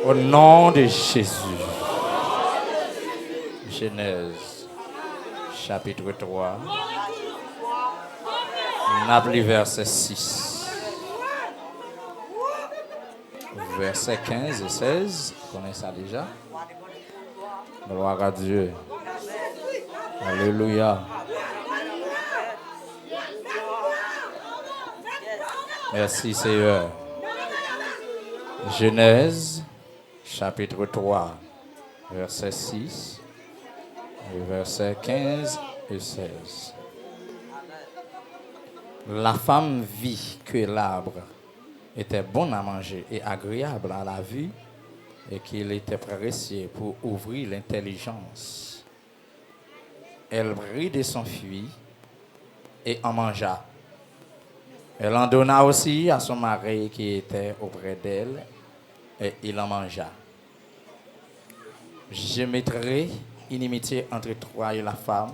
Au nom de Jésus. Genèse, chapitre 3. Naples, verset 6. Verset 15 et 16. Vous connaissez ça déjà? Gloire à Dieu. Alléluia. Merci Seigneur. Genèse, chapitre 3, verset 6, et verset 15 et 16. La femme vit que l'arbre était bon à manger et agréable à la vue, et qu'il était précieux pour ouvrir l'intelligence. Elle prit de son fruit et en mangea. Elle en donna aussi à son mari qui était auprès d'elle, et il en mangea. Je mettrai inimitié entre toi et la femme,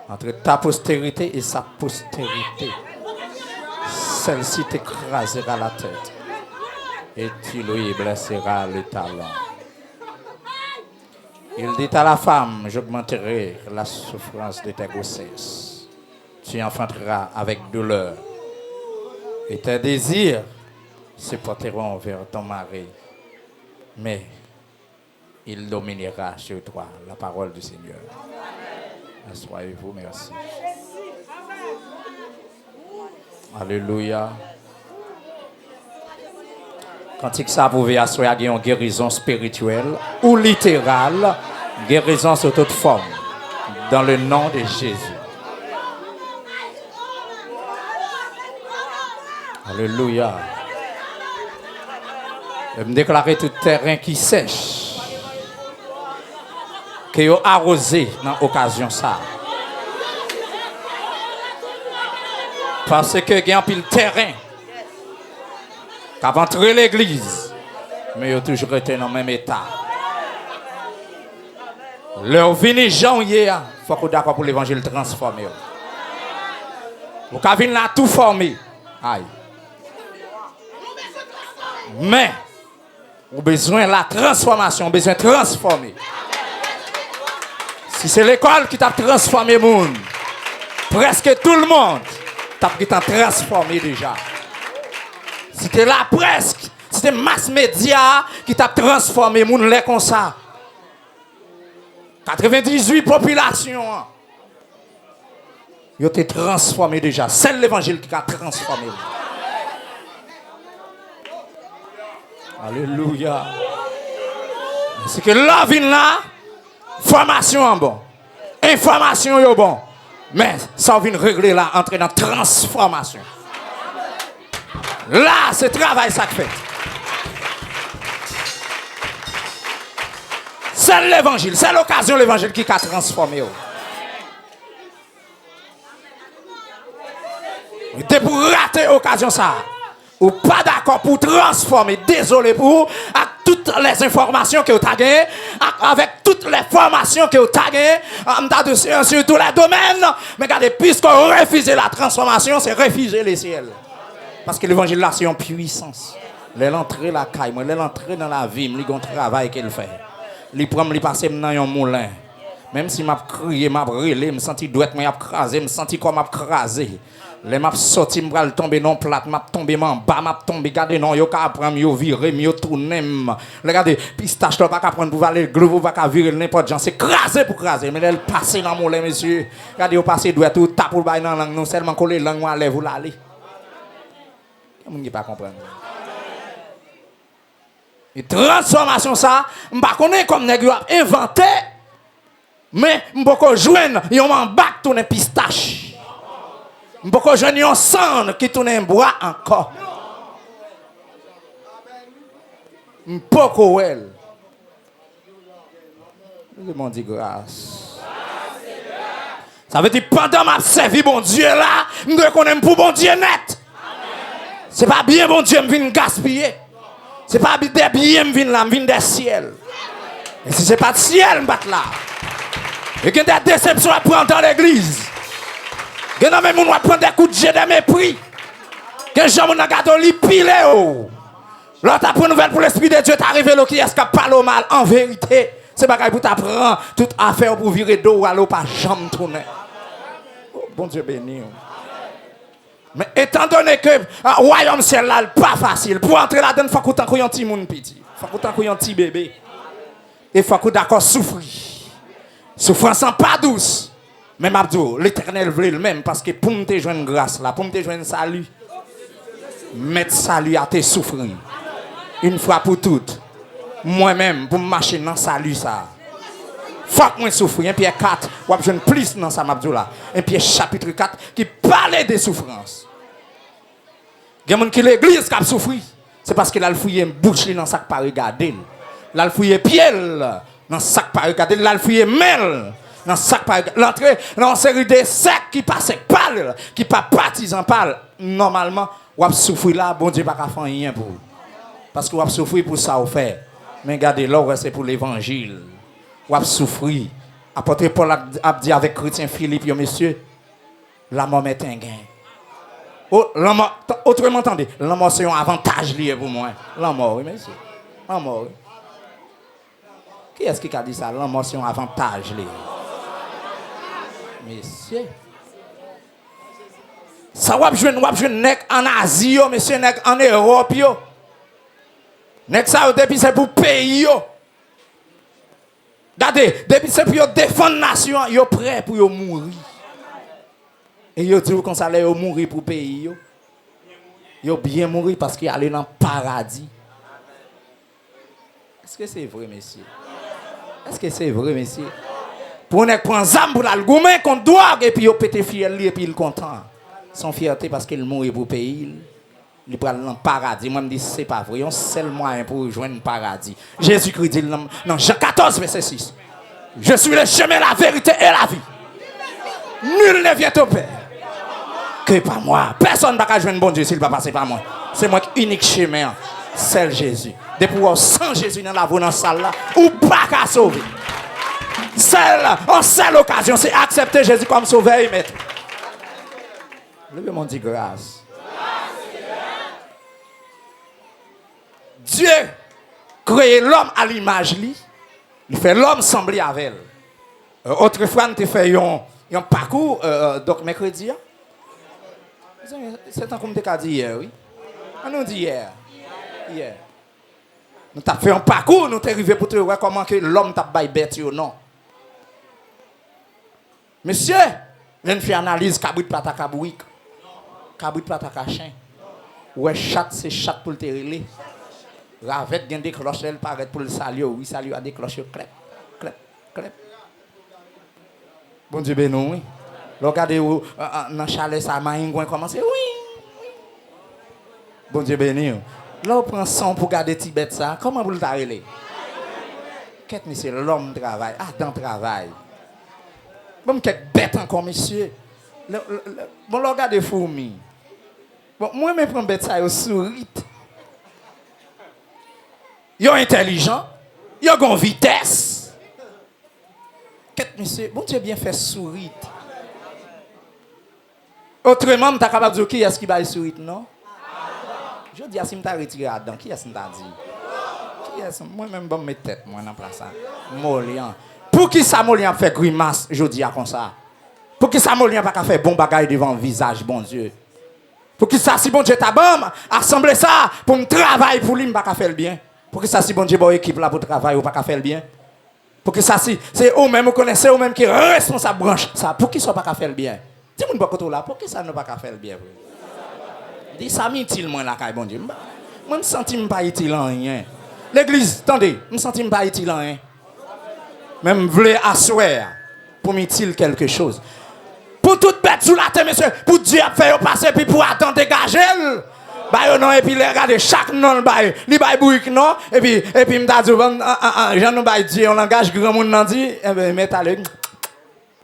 entre ta postérité et sa postérité. Celle-ci t'écrasera la tête, et tu lui blesseras le talon. Il dit à la femme, j'augmenterai la souffrance de tes grossesses. Tu enfanteras avec douleur. Et tes désirs se porteront vers ton mari, mais il dominera sur toi. La parole du Seigneur. Asseyez-vous, merci. Alléluia. Quand ça pouvait asseoir une guérison spirituelle ou littérale, guérison sous toute forme, dans le nom de Jésus. Alléluia. Je me déclarer tout terrain qui sèche, que vous arrosé dans l'occasion ça. Parce que il y a un pile terrain qui a entré l'église, mais ils ont toujours été dans le même état. Leur vini janvier, il faut qu'on d'accord pour l'évangile transformé. Vous avez là tout formé. Aïe. Mais, vous avez besoin de la transformation, vous avez besoin de transformer. Si c'est l'école qui t'a transformé, presque tout le monde t'a transformé déjà. Si c'est la presse, si c'est mass média qui t'a transformé, les comme ça. 98 populations. Ils ont été transformés déjà. C'est l'évangile qui a transformé. Alléluia. C'est que la vie là, formation en bon, information est bon, mais ça vient régler là, entrer dans transformation. Là, c'est travail ça fait. C'est l'évangile, c'est l'occasion de l'évangile qui a transformé. C'était pour rater l'occasion ça. Ou pas d'accord pour transformer, désolé pour vous, avec toutes les informations que vous avez gagnées, avec toutes les formations que vous avez gagnées, sur tous les domaines. Mais regardez, puisque vous refusez la transformation, c'est refuser les ciels. Parce que l'évangile là, c'est en puissance. L'entrée la caille, l'entrée dans la vie, il y a un travail qu'elle fait. Il prend, il passe dans un moulin. Même si m'a crié, m'a brûlé, me senti douette, m'a crasé, me senti comme m'a crasé. Les m'a sorti, m'a tombé non plate, m'a tombé en bas, m'a tombé, regardez non, yo ka prendre, yo virer, yo tourner. Regardez, pistache là pas ka prendre pour valer, glou pas ka virer n'importe gens, c'est craser pour craser, mais elle passe dans mon lait monsieur. Regardez yo passer douette tout tape pour bailler dans langue, non seulement coller langue à lèvres là aller. Comment pas comprendre. Et transformation ça, m'pa connaît comme nèg yo inventé. Mais m'poko joindre, yon m'embarque tourner pistache. M'poko joindre yon sang qui tourne en bois encore. M'poko wel. Je m'en dis grâce. Ça veut dire pendant m'a servi bon Dieu là, m'doit connaître pour bon Dieu net. C'est pas bien bon Dieu m'vinn gaspiller. C'est pas des biens m'vinn là, m'vinn des ciels. Et si c'est pas de ciel m'bat là. Et qu'il y a des déceptions à prendre dans l'église. Il y a même à prendre des coups de jet de mépris. Que les gens ont gardé les pilés. L'autre a pris une nouvelle pour l'Esprit de Dieu, t'as révélé qui est-ce qui parle au mal en vérité. C'est pas pour t'apprendre toute affaire pour virer d'eau ou aller pas jamais tourner. Oh, bon Dieu béni. Mais étant donné que le royaume ciel là, pas facile. Pour entrer là-dedans, il faut qu'on t'en un petit monde petit. Il faut qu'on t'en un petit bébé. Il faut qu'on d'accord souffrir. Souffrance pas douce. Mais Abdou, l'Éternel veut le même parce que pour me te joindre grâce là, pour me te joindre salut, mettre salut à tes souffrances. Une fois pour toutes. Moi-même, pour marcher dans salut ça. Faut que moi souffrir. Et puis 4, ou je plus dans ça Abdou là. Et puis chapitre 4 qui parlait des souffrances. Il y a des gens qui l'église qui a souffert. C'est parce qu'il a fouillé une bouche dans sac pas regarder. Il a fouillé pied dans sac pas regarder, il a fouillé mêle. Dans sac par l'entrée dans une série de sacs qui passent parle qui pas partisans parle normalement ou a souffrir là bon Dieu pas faire rien pour parce que ou a souffrir pour ça au fait mais regardez là c'est pour l'évangile ou a souffrir apôtre Paul a dit avec chrétien Philippe yo monsieur la mort est un gain autrement entendez la mort c'est un avantage lié pour moi la mort oui monsieur la mort qui est-ce qui a dit ça la mort c'est un avantage lié. Monsieur. Ça va jouer nek en Asie, monsieur, nek en Europe. Nek ça depuis c'est pour pays. Regardez, depuis c'est pour défendre la nation, yo prêt pour mourir. Et yo dit qu'on ça yo mourir pour pays. Yo bien mourir parce qu'il allé dans le paradis. Est-ce que c'est vrai, monsieur? Est-ce que c'est vrai, monsieur? Pour ne prendre zam pour l'algoumen qu'on doit et puis il pété fier et puis il content. Son fierté parce qu'il mourit pour pays. Il prend dans le paradis. Moi je dis c'est pas vrai, un seul moyen pour joindre le paradis. Jésus-Christ dit dans Jean 14 verset 6. Je suis le chemin, la vérité et la vie. Nul ne vient au Père que par moi. Personne ne va joindre bon Dieu s'il ne va passer par moi. C'est moi qui unique chemin, c'est Jésus. Depuis sans Jésus dans la voie dans la salle là, ou pas qu'à sauver. En seule occasion, c'est accepter Jésus comme sauveur et maître. Levez-moi dit grâce. Dieu crée l'homme à l'image lui. Il fait l'homme sembler avec elle. Autrefois, nous avons fait un parcours donc mercredi. C'est un comme tu as dit hier, oui. On nous dit hier. Hier. Nous avons fait un parcours, nous sommes arrivés pour te voir comment que l'homme t'a baillé bête ou non. Monsieur, je fais analyse cabrit pata cabouik. Cabrit pata cachin. Ouais, chat c'est chat pour le terreler. Ravette gagne des cloches, elle paraît pour le salut. Oui, salut a des cloches, clep, clep, clep. Bon Dieu béni, oui. Regardez où, dans le chalet, ça m'a commencé. Oui. Bon Dieu béni. Là, on prend son pour garder Tibet, ça. Comment vous le tarez? Qu'est-ce que monsieur, l'homme travaille, Adam travaille. Bon, quelques bêtes encore, monsieur. Bon, regardez fourmis. Bon, moi, je prends bête ça, au sourit. Ils sont intelligents, ils ont une vitesse. Qu'est-ce que monsieur, bon Dieu bien fait sourire. Autrement, tu es capable de dire qui est-ce qui va sourire, non? Je dis à si je t'ai retiré Adam, qui est-ce que tu as dit? Qui est-ce? Moi-même, je me tête, moi, dans la place. Molian. Pour qui ça, Molian fait grimace, je dis comme ça? Pour qui ça, Molian pas faire bon bagage devant le visage, bon Dieu? Pour qui ça, si bon Dieu t'a bon, assembler ça pour me travailler pour lui, je pas faire le bien? Pour que ça, si bon Dieu, bon équipe là pour travailler, ou pas faire le bien? Pour que ça, si c'est eux-mêmes, vous connaissez eux-mêmes qui sont responsables branche, ça, pour qui ça pas faire le bien? Dis-moi pas côté là, pour qui ça ne pas faire le bien? Dis ça m'utile moi là, bon Dieu. Moi, je me sens pas utile en rien. L'église, attendez, je me sens pas utile en rien. Même voulez asseoir pour m'utile quelque chose. Pour toute bête sous la terre, monsieur, pour Dieu faire passer, puis pour attendre dégager. Bah non, et puis regardez chaque nom le bail, li bail bouik non, et puis m'ta dit Jean nous bail Dieu, on langage grand monde nan dit, et ben metale.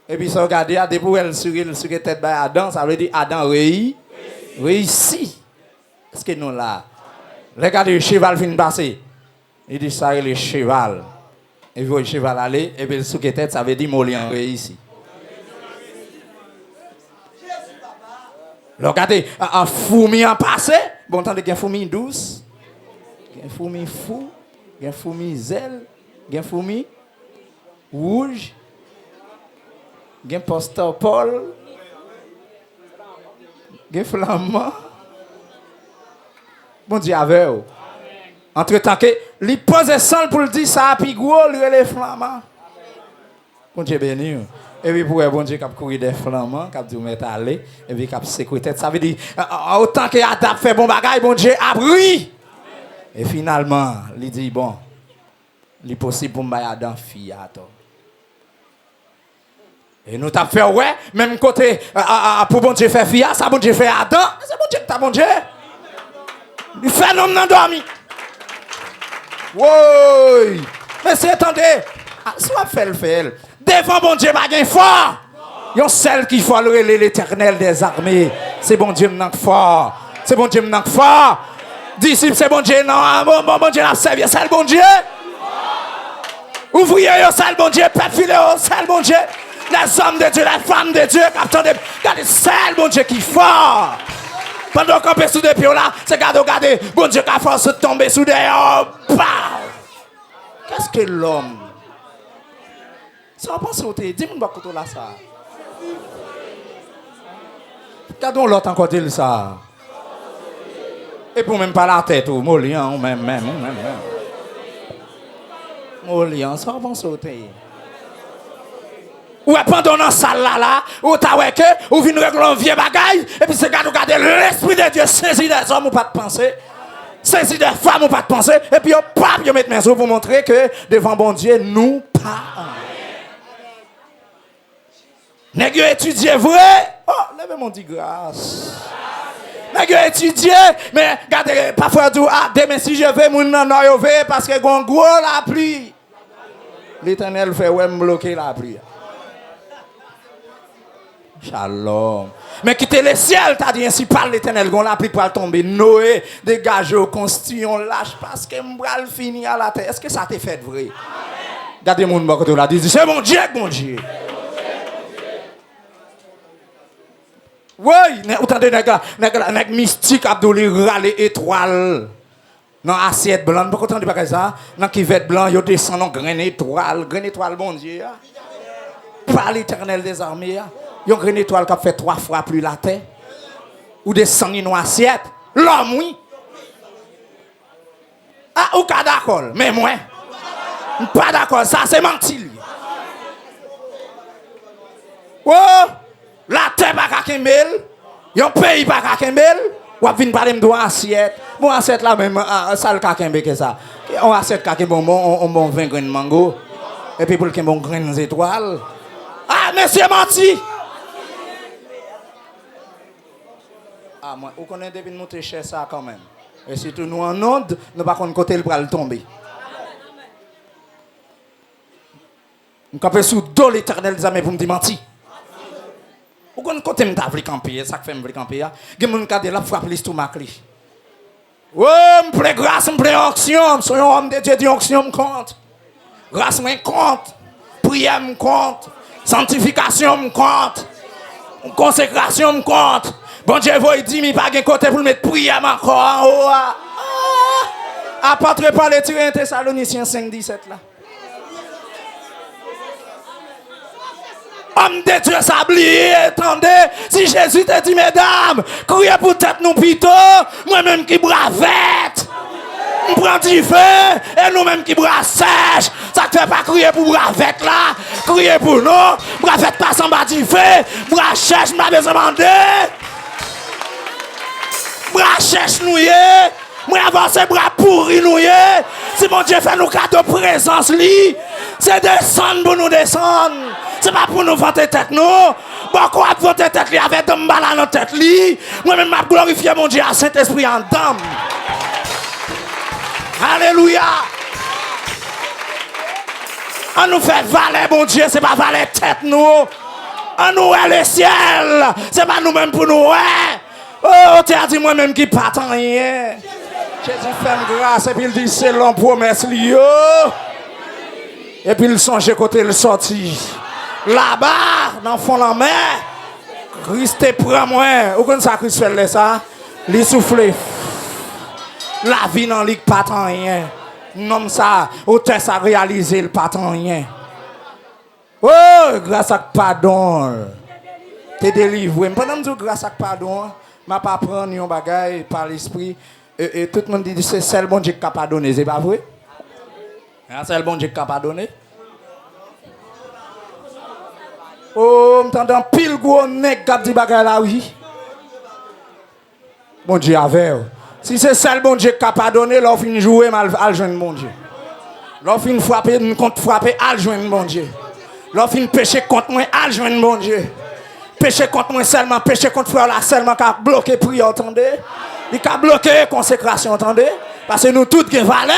Et puis ça regardez à des pour elle sur tête bail Adam, ça veut dire Adam réussi. Est-ce que nous là? Regardez le cheval fin passer. Il dit ça le cheval. Et puis le cheval aller, et puis sur tête ça veut dire Molien réussi. Regardez, un fourmi en passé, bon, tant qu'il y a une fourmi douce, Gen fourmi fou, gen fourmi zèle, gen fourmi rouge, gen pasteur Paul, gen flamand. Bon Dieu avec vous. Entre-temps que li pose sang pour le dire ça puis gros les flamands. Bon Dieu béni. Et puis pour bon Dieu qui a courir des flamands, qui a dit mettre aller et puis qui a sécurité, ça veut dire autant que Adam fait bon bagage, bon Dieu a pris. Et finalement, il dit bon, il est possible pour m'aller Adam fille attends. Et nous t'avons fait ouais, même côté pour bon Dieu faire fille, ça bon Dieu fait Adam, c'est bon Dieu que t'as bon Dieu. Il fait l'homme dans dormi. Oui. Mais c'est attendez, soit fait le fait. Devant bon Dieu, pas gain fort. Il y a celle qui faut l'Éternel des armées. C'est bon Dieu m'nank fort. C'est bon Dieu m'nank fort. Disciple, c'est bon Dieu, non, bon Dieu n'a servi, c'est le bon Dieu. Ouvrier, c'est le bon Dieu. Peuple filé, c'est le bon Dieu. Les hommes de Dieu, les femmes de Dieu, regardez, c'est le bon Dieu qui est fort. Pendant qu'on peut sous des pieds là, c'est regardez, bon Dieu qui a force de tomber sous des qu'est-ce que l'homme? Ça va pas sauter. Dis-moi quoi là ça. Regardons l'autre encore dire ça. Et pour même pas la tête ou Molian même. Molian, ça va pas sauter. Ou pendant dans salle là, ou t'as ouais que ou vinn régler un vieux bagaille et puis c'est regarder l'esprit de Dieu saisi des hommes ou pas de penser. Saisi des femmes ou pas de penser et puis yo mettre mes os pour montrer que devant bon Dieu nous pas. Nèg yo étudié vrai. Oh, levez mon dit grâce. Nèg yo étudié, mais regardez parfois tout demain si je vais moun nan yo vais parce que gon gros la pluie. L'Éternel fait ouais me bloquer la pluie. Shalom. Mais quittez le ciel, t'as dit ainsi parle l'Éternel, gon la pluie pour tomber. Noé, dégage au constitution lâche parce que m'bral fini à la terre. Est-ce que ça t'est fait vrai? Amen. Regardez mon côté là, dit c'est mon Dieu, mon Dieu. Oui, vous entendez, nèg mystique Abdouli râler étoile. Dans assiette blanche, vous entendez pas ça? Dans cuvette blanc, yo descend dans grain étoile bon Dieu. Par l'Éternel des armées. Yon grain étoile qui a fait 3 fois plus la terre. Ou descend dans assiette. L'homme oui. Ah, ou pas d'accord, mais moi pas d'accord, ça c'est menti. Oh! La terre pas qu'à kembel, yon pays pas qu'à kembel, ou vinn parler de assiette. Bon assiette là même ça le kembel que ça. On assiette ka kembel on bon 20 grains de mango et puis pour le bon grains d'étoiles. Ah monsieur menti. Ah moi on connaît depuis monter cher ça quand même. Et surtout nous en onde, nous pas connait côté le bras tomber. On capé sous dos l'Éternel des armées pour me dire menti. Ou quand côté me t'a vle camper, ça fait me vle camper a. Gen moun ka de la frappe l'estomac li. Oh, m'plaît grâce, m'plaît onction, soyons homme de Dieu dit onction me compte. Grâce me compte. Prière me compte. Sanctification me compte. Consécration me compte. Bon Dieu vous dit mi pas gen côté pour mettre prière encore en haut. Apôtre Paul et Thessaloniciens 5:17 là. Homme de Dieu s'ablier, attendez, si Jésus te dit, mesdames, criez pour tête nous pito, moi-même qui bravette, on prend du feu, et nous-mêmes qui bras sèche, ça ne fait pas crier pour bravette là, criez pour nous, bravette passe en bas du feu, bras sèche, m'a besoin de demander, bras sèche nous y est, moi avance bras pourri nous y est, si mon Dieu fait nous cadeau présence li, c'est descendre pour nous descendre. C'est pas pour nous vanter tête nous. Bon quoi vanter tête li avec dame bala dans tête li. Moi même m'a glorifier mon Dieu à Saint-Esprit en dame. Alléluia. On nous fait valer mon Dieu, c'est pas valer tête nous. On nous est le ciel. C'est pas nous même pour nous. Oh, tu as dit moi même qui pas tant rien. Jésus fait grâce et puis il dit c'est l'homme promesse li yo. Et puis il songe côté le sorti. Là-bas, dans le fond de la mer, Christ te prend moi. Où est-ce que Christ fait ça? Il souffle. La vie dans ligue pas tant rien. Non ça, auteur ça réaliser le pas tant rien. Oh, grâce à pardon. T'es délivré. Pendant que grâce à pardon, m'a pas prendre un bagage par l'esprit et tout le monde dit c'est seul bon Dieu qui a pardonné, c'est pas vrai? C'est le bon Dieu qui a pardonné. Oh, m'entend pile gros nèg qui dit bagage là oui. Bon Dieu avec. Si c'est ça le bon Dieu qui a pardonné, l'on fin jouer mal al joindre bon Dieu. L'on fin frapper contre frapper al joindre bon Dieu. L'on fin pécher contre moi al joindre bon Dieu. Péché contre moi seulement, péché contre frère là seulement qui a bloqué prière, entendez? Il a bloqué consécration, entendez? Parce que nous toutes qui valeur.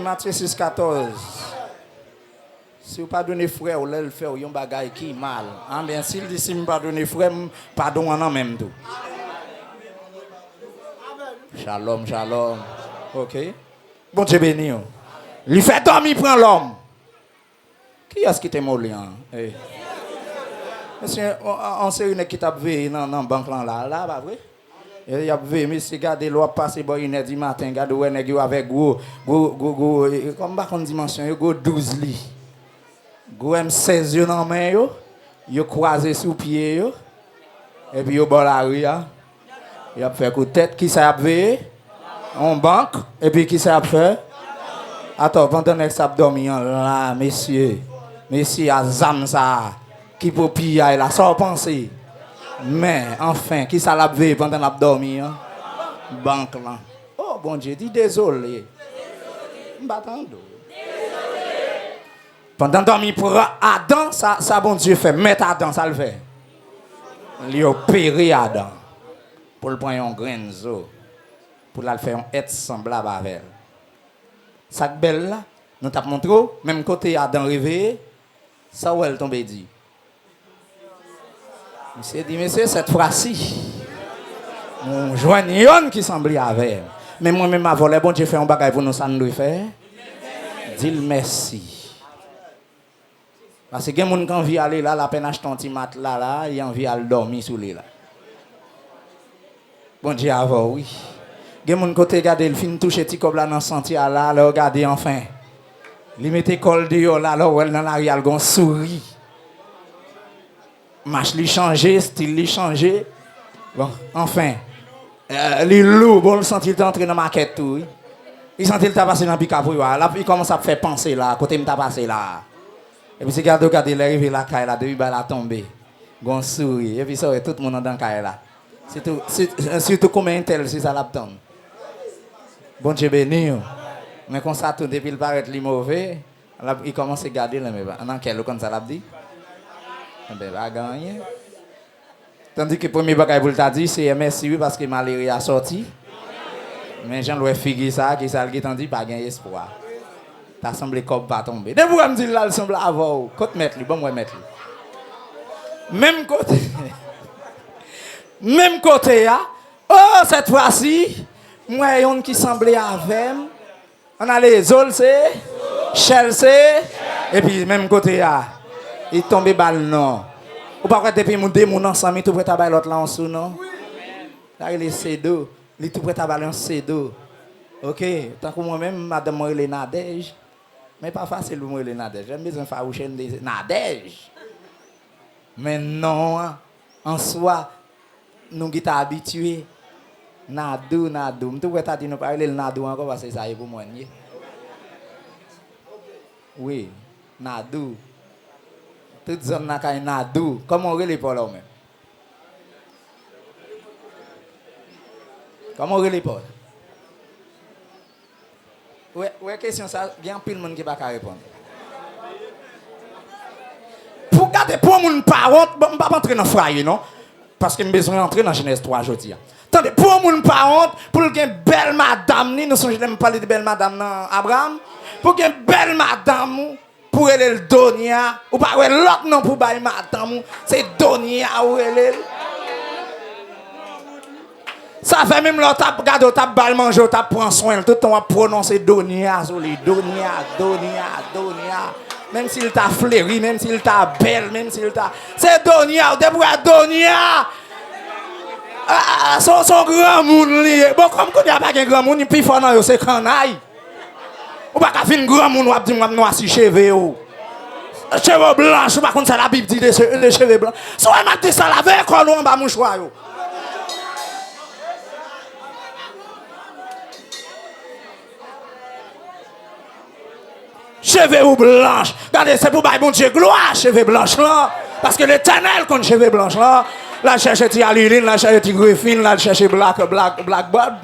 Matthieu 6,14. Si vous pardonnez frère, vous allez faire un bagage qui est mal. Ah bien, s'il dit si vous pardonnez frère, pardon en même tout. Shalom, shalom. Ok. Bon Dieu béni. Il fait dormir prend l'homme. Qui est-ce qui t'est molli? Hey. Monsieur, on sait une qui t'a veillé dans la banque là, pas vrai? Il y a veillé, monsieur, regardez, l'eau passer bon 1h du matin, regardez, où est-ce avec gros, comme pas qu'on dimension, gros 12 lits. Gros M16 yo dans main yo croisé sous pied yo, et puis yo bon la rue, il a fait coup tête, qui ça a veillé? En banque, et puis qui ça a fait? Attends, pendant que ça a dormi là, messieurs, à zam ça. Qui peut piller là, sans penser. Mais enfin, qui ça l'a vu pendant l'a dormi hein? Banque là. Oh bon Dieu, dis désolé. Désolé. Pendant dormi pour Adam, ça bon Dieu fait mettre Adam, ça le fait. Il opérer Adam pour le prendre un grain de zo pour le faire un être semblable avec elle. Ça belle là, nous t'a montré même côté Adam réveillé, ça où elle tombe dit. Monsieur dit, monsieur, cette fois-ci, mon joignyon qui semblait avec. Mais moi-même, ma volée, bon Dieu fait un bagage pour nous, ça nous faire. Dis-le merci. Parce que il y a des gens qui ont envie d'aller là, la peine acheter un petit matelas là, ils ont envie d'aller dormir sous lui là. Bon Dieu avant, oui. Il y a des gens qui ont regardé le film toucher petit cob là dans le sentier là, alors regardez enfin. Ils mettent col dehors là, alors elle dans l'arrière, elle sourit. Marche li changé, style li changé. Bon, enfin. Les loups, bon, le senti il entré dans ma quête tout. Oui. Il senti il t'a passé dans Picapou là, il commence à faire penser là, côté me t'a passé là. Et puis c'est regarder il arrivé la caille là, depuis bah la tombé. Gon souris et puis ça tout le monde dans caille là. Surtout combien tel si ça l'attend. Bon Dieu béni. Mais quand ça tout depuis il paraît li mauvais, là il commence à garder là mais dans quel comme ça l'a dit. Ben va gagner. Tandis que le premier bagage pour t'a dit c'est merci parce que Malhéry a sorti. Mais Jean-Louis figure ça qui ça qui t'en dit pas gagner espoir. T'as semblé comme pas tomber. De vous me dire là il semble avoir côté mettre lui bon moi mettre lui. Même côté. Même côté là. Oh cette fois-ci moi yon qui semblait avec on a les Olsey, Chelsea et puis même côté là. Il tombe balle non. Ou pas que depuis mon démon ensemble tout prêt à bailler l'autre là en dessous non. Là il est C2, il tout prêt à bailler en C2. OK, tant que moi même madame moi elle Nadège. Mais pas facile moi elle Nadège. J'aime bien faroucher Nadège. Mais non, en soi nous qui habitués Nadou, tout prêt à dire nous parler le Nadou encore parce que ça est pour moi. Oui, Nadou. Toute zone n'a qu'un nadou. Comment on relève pas là même? Comment on relève pas? Ouais, question ça, il y a un pile de monde qui va pas répondre. Pour garder pour mon parent, je ne vais pas entrer dans le foyer, non? Parce que j'ai besoin d'entrer dans Genèse 3 aujourd'hui. Attendez, pour mon parent, pour qu'il y ait une belle madame, nous sommes parler de belle madame dans Abraham, pour qu'il y ait une belle madame, pour elle le Donia, ou pas l'autre non pour bailler madame, c'est Donia ou elle. Ça fait même l'autre tap garde tap bal manger tap prend soin tout le temps à prononcer Donia sur les Donia. Même s'il t'a fleuri, même s'il t'a belle, même s'il t'a c'est Donia, debout à Donia. son grand monde lié. Bon, comme qu'on n'y a pas de grand monde, il plus fort dans eux, c'est canaille. Ou pas qu'à faire grand monde, ou pas dire moi noir si cheveux. Cheveux blancs, ou pas contre ça la Bible dit les cheveux blancs. Soit m'a dit ça la veille quand on va mouchoir yo. Cheveux blanches. Regardez, c'est pour bailler bon Dieu gloire, cheveux blanches là. Parce que l'Éternel contre cheveux blanches là. Là, cherche ti Aliline, là, cherche ti Griffin, là, cherche Blackbird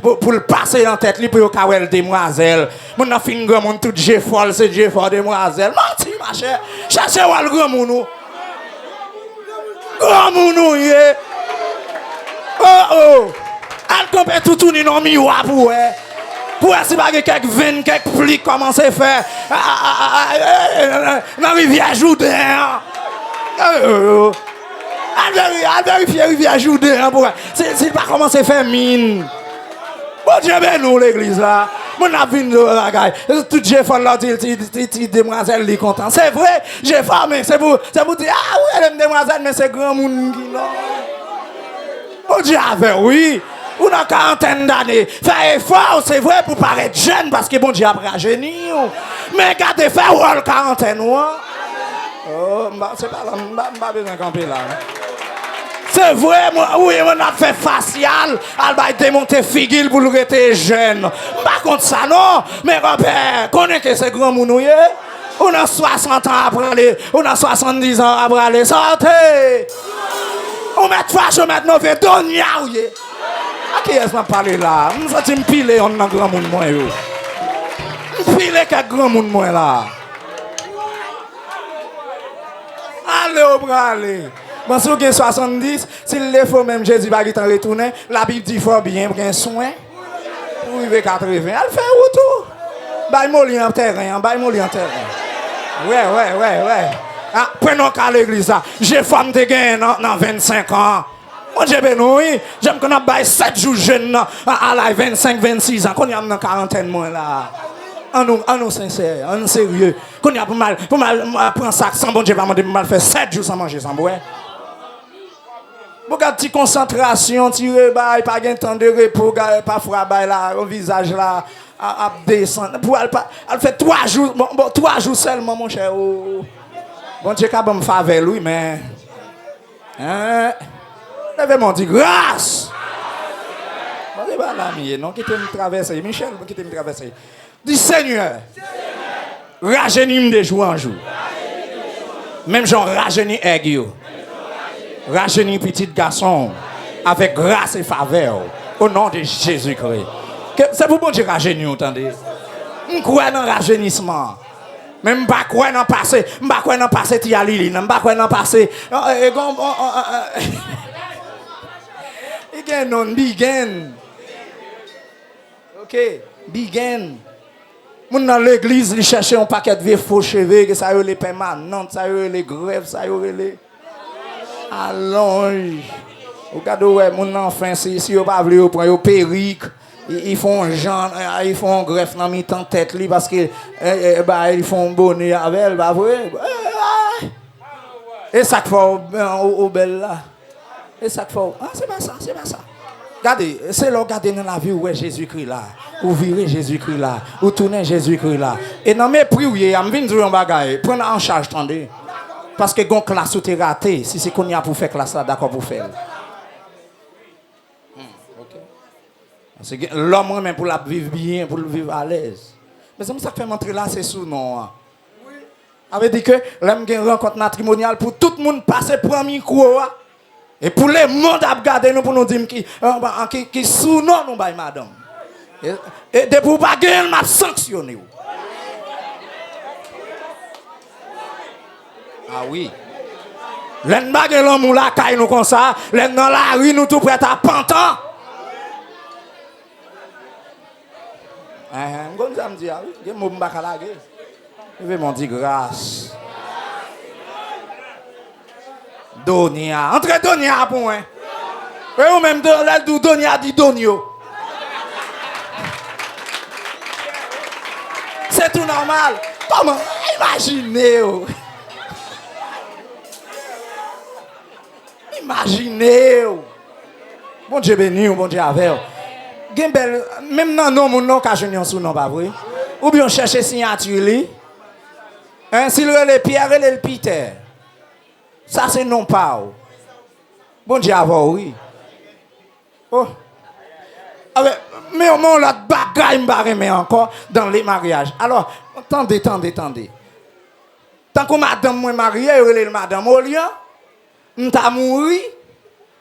pour le passer en tête, pour le kawel demoiselle. Mon a fin grand monde tout Dieu folle, c'est Dieu fort demoiselle. Menti, ma chère. Cherchez où le grand monde. Grand monde, yeah. Oh. Al compé tout ni non miroir pour pour si pas quelques veines, quelques plis comment c'est fait. Dans rivière Jourdain. À vérifier rivière Jourdain pour c'est pas comment c'est fait mine. Bon Dieu ben nous l'église là. Mon a vu la gars. Tout Dieu fait là dit demoiselle li content. C'est vrai, j'ai famé, c'est pour dire ah oui, elle aime demoiselle mais c'est grand monde qui là. Bon Dieu avait oui. Ou dans quarantaine d'années, faire effort, c'est vrai pour paraître jeune parce que bon Dieu a rajeuni. Mais gardez faire rôle quarantaine ou oh, c'est pas là, pas besoin de camper là. C'est vrai, oui, on a fait facial, elle va démonter figure pour le rester jeune. Pas contre ça, non, mais Robert, connaît que c'est grand mounouye. On a 60 ans après aller, on a 70 ans après aller, sortez. On met 3 jours maintenant, on fait Donia, oui. À qui est-ce qu'on parle là? Je me sens piler, on a grand monde, moi, yo. Piler qu'un grand monde, moi, là. Allez, au bras, allez. Bon, si vous avez 70, s'il le faut même Jésus va t'en retourner, la Bible dit fort bien pour un soin. Pour arriver 80, elle fait retour. Baille-moi en terrain, baille-moi en terrain. Ouais. Ah, prenons qu'à l'église là. J'ai femme de gain dans 25 ans. Moi, j'ai bien oui. J'aime qu'on a baillé 7 jours jeune à la 25, 26 ans. Qu'on y a dans quarantaine mois là. En nous sincère, en nous sérieux. Qu'on y a pour mal prendre ça sans bon Dieu, pas mal faire 7 jours sans manger, sans boire. Beaucoup de concentration, tirer bail, pas gain temps de repos, parfois bail là, au visage là, à descendre. Pour elle fait 3 jours, bon 3 jours seulement mon cher. Bon Dieu qu'a bon faveur lui mais levez mon dit grâce. Bon c'est pas l'ami non qui te me traverser Michel qui te me traverser. Dis Seigneur. Rajeuni de jour en jour. Même genre rajeuni aigu. Rajeuni petit garçon avec grâce et faveur au nom de Jésus-Christ. C'est pour bon Dieu rajeuni, entendez? On croit dans le rajeunissement. Même pas quoi dans passé, pas quoi dans passé ti Lili, pas quoi dans passé. Again non begin. OK, begin. Moun dans l'église, il cherchait un paquet de vieux faux cheveux, que ça y est les permanentes, ça y est les grèves, ça y est les allonge. Regardez ouais mon enfant si on pas voulu prendre au perruque, ils font genre ils font greffe dans mi-temps tête li parce que ils font bonnet avec elle, pas vrai? Et ça fait au belle là. Et ça fait c'est pas ça. Regardez, c'est là regarder dans la vie où est Jésus-Christ là, ou virer Jésus-Christ là, ou tourner Jésus-Christ là. Et dans mes prières, je viens dire un bagage, prenez en charge, attendez. Parce que gon classe ou t'es raté, si c'est qu'on y a pour faire classe là, d'accord pour faire. Okay. L'homme même pour la vivre bien, pour le vivre à l'aise. Mais ça fait montrer là, c'est sous non. Oui. Avait dit que l'homme gagne rencontre matrimoniale pour tout le monde passer premier micro. Et pour les mondes à regarder nous pour nous dire qui sous non nous bail madame. Et de pour pas gagner m'a sanctionné. Ah oui. L'en bague l'homme là caille nous comme ça, l'en dans la rue nous tout prêt à pantan. Comme ça me dit ah oui, je m'en bas la gueule. Je vais m'en dire grâce. Donia, entre Donia pour moi. Et ou même de Donia dit Donio. C'est tout normal. Comment imaginez Imaginez Bon Dieu béni, bon Dieu avec. Même dans nos moun non ka joindre sous non pas vrai. Ou bien chercher signature li. Hein, s'il relè Pierre et le Peter. Ça c'est non pas. Bon Dieu avec oui. Oh. Mais au moins, l'autre bagaille me encore dans les mariages. Alors, attendez. Tant que madame moi mariée, elle madame Olian, m'ta mouri,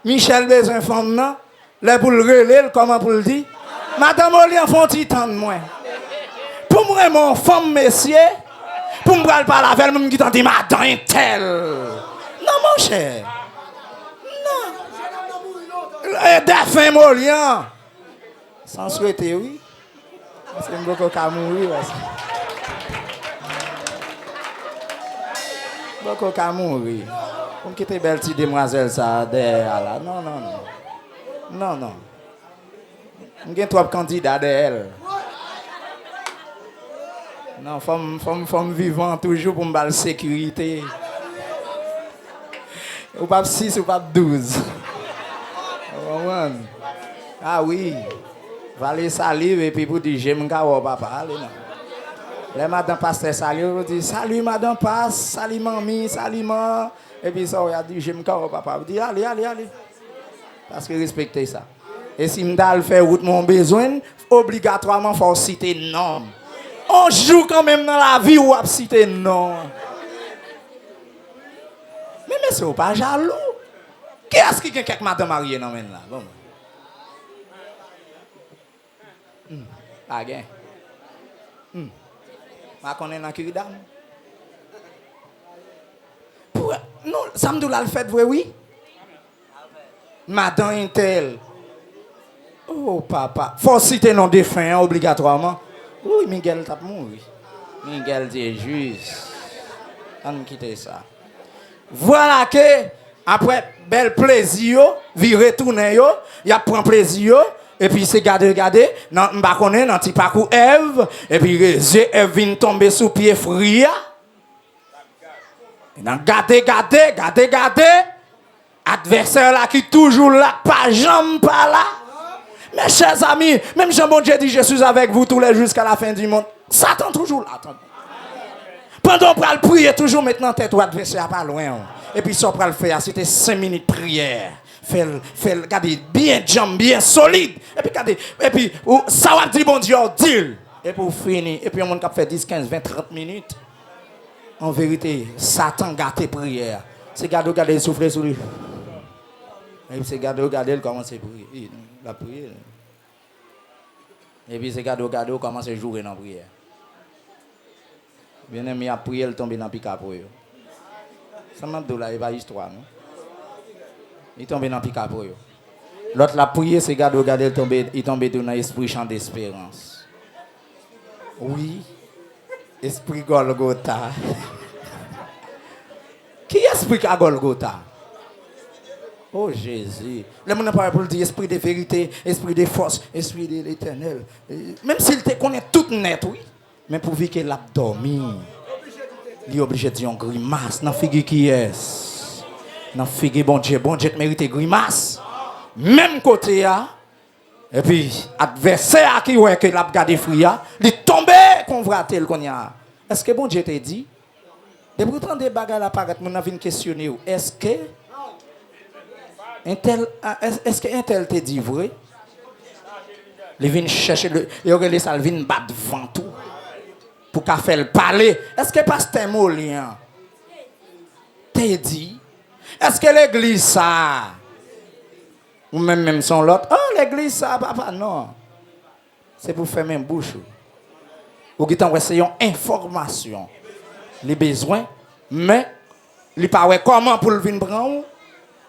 Michel besoin femme nan, les pour le relais, comment pour le dire? Madame Olian font titan de moi. Pour moi, mon femme, messieurs, pour me parler par la veille, me dit madame tel. Non, mon cher. Non. Des femmes Olian. Sans souhaiter, oui. C'est beaucoup qu'à mourir. Beaucoup qu'à mourir. Comme qui était belle petite demoiselle, ça, derrière là. Non. Il y a trois candidats derrière. Non, femme vivant toujours pour me faire la sécurité. Ou pas 6 ou pas 12. Ah oui. Valer salive et puis pour dire j'aime mon papa. Allez, non. Les madame pasteur salut, vous dit salut madame passe, salut mamie, salut maman. Et puis ça, on a dit j'aime mon papa. Vous dit allez. Parce que respectez ça. Et si m'dal fait route mon besoin, obligatoirement faut citer non. On joue quand même dans la vie où on citer non. Mais c'est pas jaloux. Qui est-ce qui a quelques madame mariée dans là? Bon. Pas gain. Ma connais dans Kiridam. Non, samedi là le fait vrai oui. Madame Intel. Oh papa, faut citer non défunt obligatoirement. Oui, Miguel t'a mouru. Miguel dit juste. On quitte ça. Voilà que après bel plaisir, vi retourner yo, y a prend plaisir. Et puis c'est garder, non m'pa connait dans petit parcours Ève et puis Ève vient tomber sous pied Fria. Non garder adversaire là qui toujours là pas jambe pas là. Mes chers amis, même Jean bon Dieu dit je suis avec vous tous les jours jusqu'à la fin du monde. Satan toujours là. Pendant qu'on prier toujours maintenant tête ou adversaire pas loin. Et puis ça pour le faire c'était 5 minutes prière. Fait regardez bien jambe bien solide et puis ça va dire bon Dieu dit et pour finir et puis on a fait 10 15 20 30 minutes en vérité Satan gâté prière c'est garder souffler sur lui et puis c'est garder commencer prier la prière et puis c'est garder commencer jouer dans prière bien aimé a prier il tomber dans pica pour eux ça m'a dit là il pas histoire non. Il tombe dans pica pour eux. L'autre la prière, c'est regarder il tombe dans l'esprit champ d'espérance. Oui. Esprit Golgotha. Qui est esprit à Golgotha? Oh Jésus. Le monde parle pour dire esprit de vérité, esprit de force, esprit de l'éternel. Même s'il te connaît tout net, oui. Mais pour vivre qu'il a dormi, il est obligé de dire une grimace dans la figure qui est. Dans figue bon Dieu te mérite grimace même côté là et puis adversaire qui ouais que l'a gardé fria il tomber convertir le konya est-ce que bon Dieu t'a dit de pour prendre des bagages là paraître mon vinn questionner est-ce que un tel t'a dit vrai il vient chercher il aurait ça vinn battre devant tout pour qu'a faire parler est-ce que pasteur Molian t'a dit est-ce que l'église ça ou même son l'autre oh l'église ça papa non c'est pour faire même bouche ou qui t'envoie c'est une information les besoins mais il pas ouais comment pour le venir prendre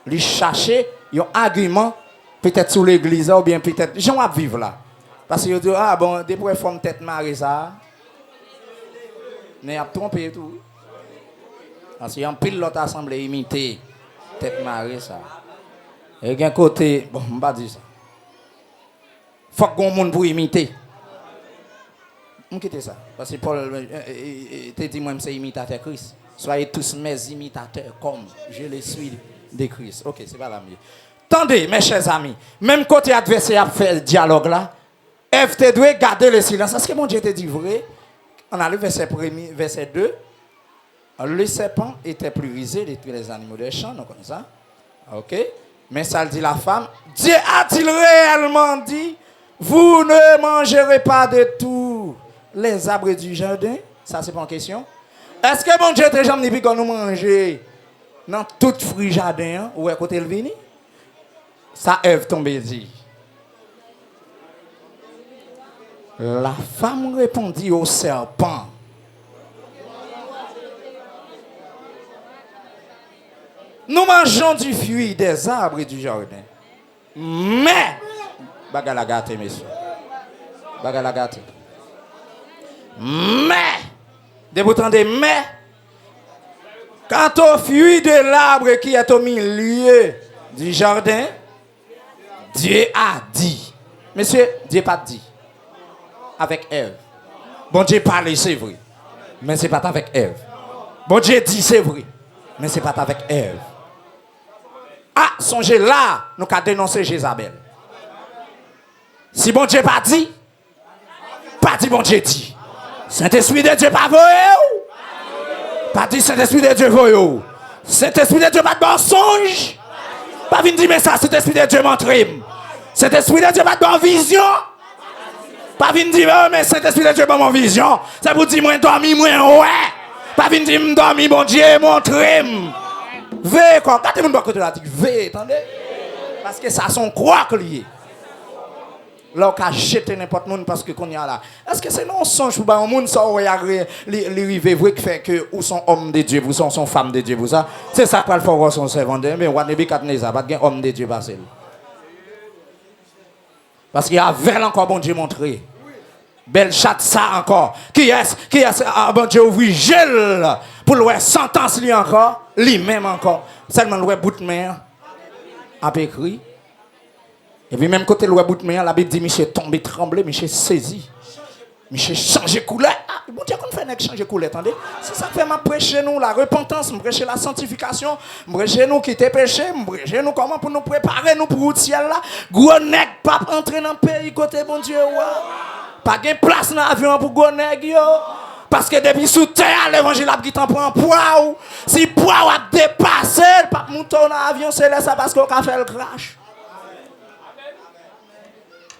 il chercher un argument peut-être sur l'église ou bien peut-être j'en va vivre là parce que dit ah bon des pour forme tête marée ça mais a trompé tout parce qu'il y a un pile l'autre assemblée imité tête marée ça et d'un côté bon on va dire ça faut qu'on monde pour imiter on quitte ça parce que Paul te dit moi c'est imitateur Christ soyez tous mes imitateurs comme je le suis de Christ ok c'est pas la mieux Attendez, mes chers amis, même côté adversaire a fait le dialogue là, Ève te doit garder le silence. Est-ce que mon Dieu te dit vrai? On a le verset 1er, verset 2. Le serpent était plus rusé de tous les animaux des champs, donc comme ça. Ok? Mais ça le dit la femme. Dieu a-t-il réellement dit, vous ne mangerez pas de tous les arbres du jardin? Ça, c'est pas une question. Est-ce que mon Dieu te jamais dit qu'on nous mangeait dans tout fruit jardin, ou à côté le vini? Ça, Ève tombe dit. La femme répondit au serpent. Nous mangeons du fruit des arbres et du jardin. Mais, bagala gâte, messieurs. Bagala gâte. Mais, de vous entendez, mais, quant au fruit de l'arbre qui est au milieu du jardin, Dieu a dit. Monsieur, Dieu n'a pas dit. Avec Ève. Bon Dieu parle, c'est vrai. Mais ce n'est pas avec Ève. Bon Dieu dit, c'est vrai. Mais ce n'est pas avec Ève. Ah, songez là, nous avons dénoncé Jézabel. Si bon Dieu pas dit bon Dieu dit. Saint-Esprit de Dieu pas voyou. Pas dit Saint-Esprit de Dieu voyou. Saint-Esprit de Dieu pas de mensonge. Pas venir dire mais ça, Saint-Esprit de Dieu montre. Saint-Esprit de Dieu pas de vision. Pas venir dire mais Saint-Esprit de Dieu pas mon vision. Ça vous dit moi dormi moi ouais. Pas venir dire me dormi bon Dieu montre. Veille quoi, quand tu me côté là, veille, attendez. Parce que ça sont croix liés. Là on a jeté n'importe monde parce que qu'on y a là. Est-ce que c'est non songe pour un monde ça regarder les river vrai qui fait que ou sont hommes de Dieu, vous sont femmes de Dieu vous ça. C'est ça qu'il faut voir son servant mais on ne Nebukadnezar pas de homme de Dieu passer. Parce qu'il y a vers encore bon Dieu montré. Belle chatte ça encore. Qui est bon Dieu ouvri gel pour le sentence lui encore, lui-même encore. Seulement le bout de main a écrit. Et puis même côté le bout de main, la Bible dit Michel tombé tremblé, Michel saisi. Michel changé couleur. Ah, bon Dieu qu'on fait changer couleur, attendez. C'est ça que fait m'a prêcher nous la repentance, me prêcher la sanctification, me prêcher nous quitter péché, me prêcher nous comment pour nous préparer nous pour le ciel là. Gros nèg pas entrer dans le pays côté bon Dieu pas de place dans l'avion pour gros nèg yo. Parce que depuis sous terre, l'évangile a quitté pour un poids. Si le poids a dépassé, le pape monte dans l'avion, c'est là ça parce qu'on a fait le crash.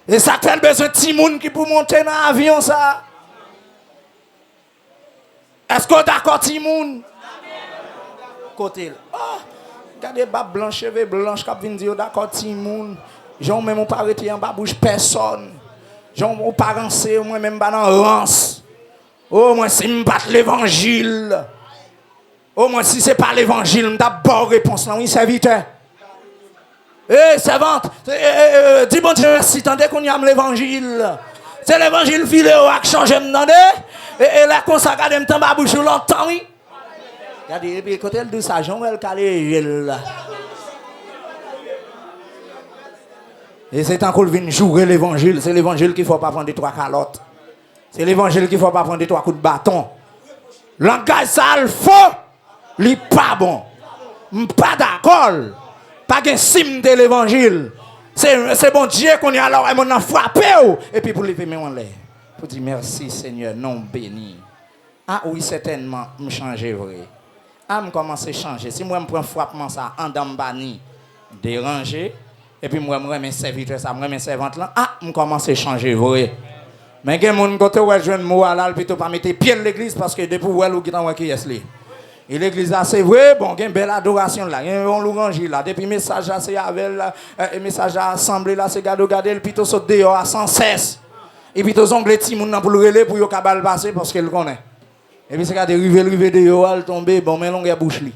Et ça fait besoin de Timoun qui pour monter dans l'avion ça. Est-ce qu'on est d'accord Timoun? Côté. Oh, regardez bas blanc, cheveux blancs, qui viennent dire d'accord Timoun. J'en même pas arrêté en bas bouche personne. J'en pas rancé, moi même pas dans rance. Au moins si je ne batte l'évangile. Au moins si ce n'est pas l'évangile, je d'abord réponse là, oui, serviteur. Servante, dis bon Dieu merci, tendez qu'on y a l'évangile. C'est l'évangile filé qui change, m'entendez? Et là, qu'on s'agarde, me tombe à bouche longtemps, oui. Regardez, et puis quand elle dit ça, Jean, elle calé là. Et c'est un coup de jouer l'évangile. C'est l'évangile qu'il ne faut pas prendre des trois calottes. C'est l'évangile qu'il ne faut pas prendre des trois coups de bâton. Langage ça le faux. Il n'est pas bon. Pas d'accord. Pas de sim de l'évangile. C'est bon Dieu qu'on y a alors et on a frappé. Et puis pour lever mes mains pour dire merci Seigneur, non béni. Ah oui, certainement, me changer vrai. Ah, me commencer à changer. Si moi je prends frappement ça en dambani, déranger. Et puis moi, mes serviteurs, ça, mes servantes là, ah, je commence à changer, vrai. Mais il y a des gens qui ont joué moi là, plutôt pas mettre pied de l'église parce que depuis où elle est qui est là. Et l'église là, c'est vrai, bon, il y a une belle adoration là, il y a un louange là. Depuis le message là, c'est avec le message à assemblée là, c'est garder le plutôt saute dehors à sans cesse. Et puis tous ongles petits moun pour le relais pour yo kabal passer parce qu'elle connaît. Et puis c'est qu'à river dehors, elle tomber, bon, mais longue bouche li.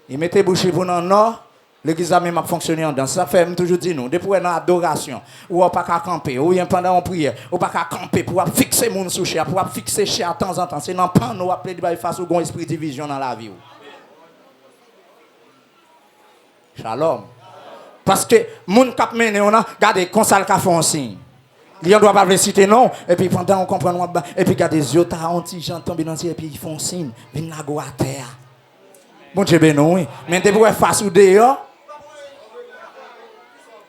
Il mettait bouche pour dans nord. L'église a même fonctionné en danse. Ça fait toujours dire nous, depuis une adoration, ou pas qu'à camper, ou pendant une prière, ou pas qu'à camper pour fixer mon sous cher, pour fixer cher de temps en temps. C'est dans le pan nous appeler de face au grand esprit de division dans la vie. Shalom. Parce que moun kap mené on a regardez consal ka font signe. Ils ne doivent pas le citer non et puis pendant on comprend et puis regardez yeux ta anti gens tomber dans et puis ils font signe, viennent la go à terre. Bon Dieu béni. Mais depuis face ou dehors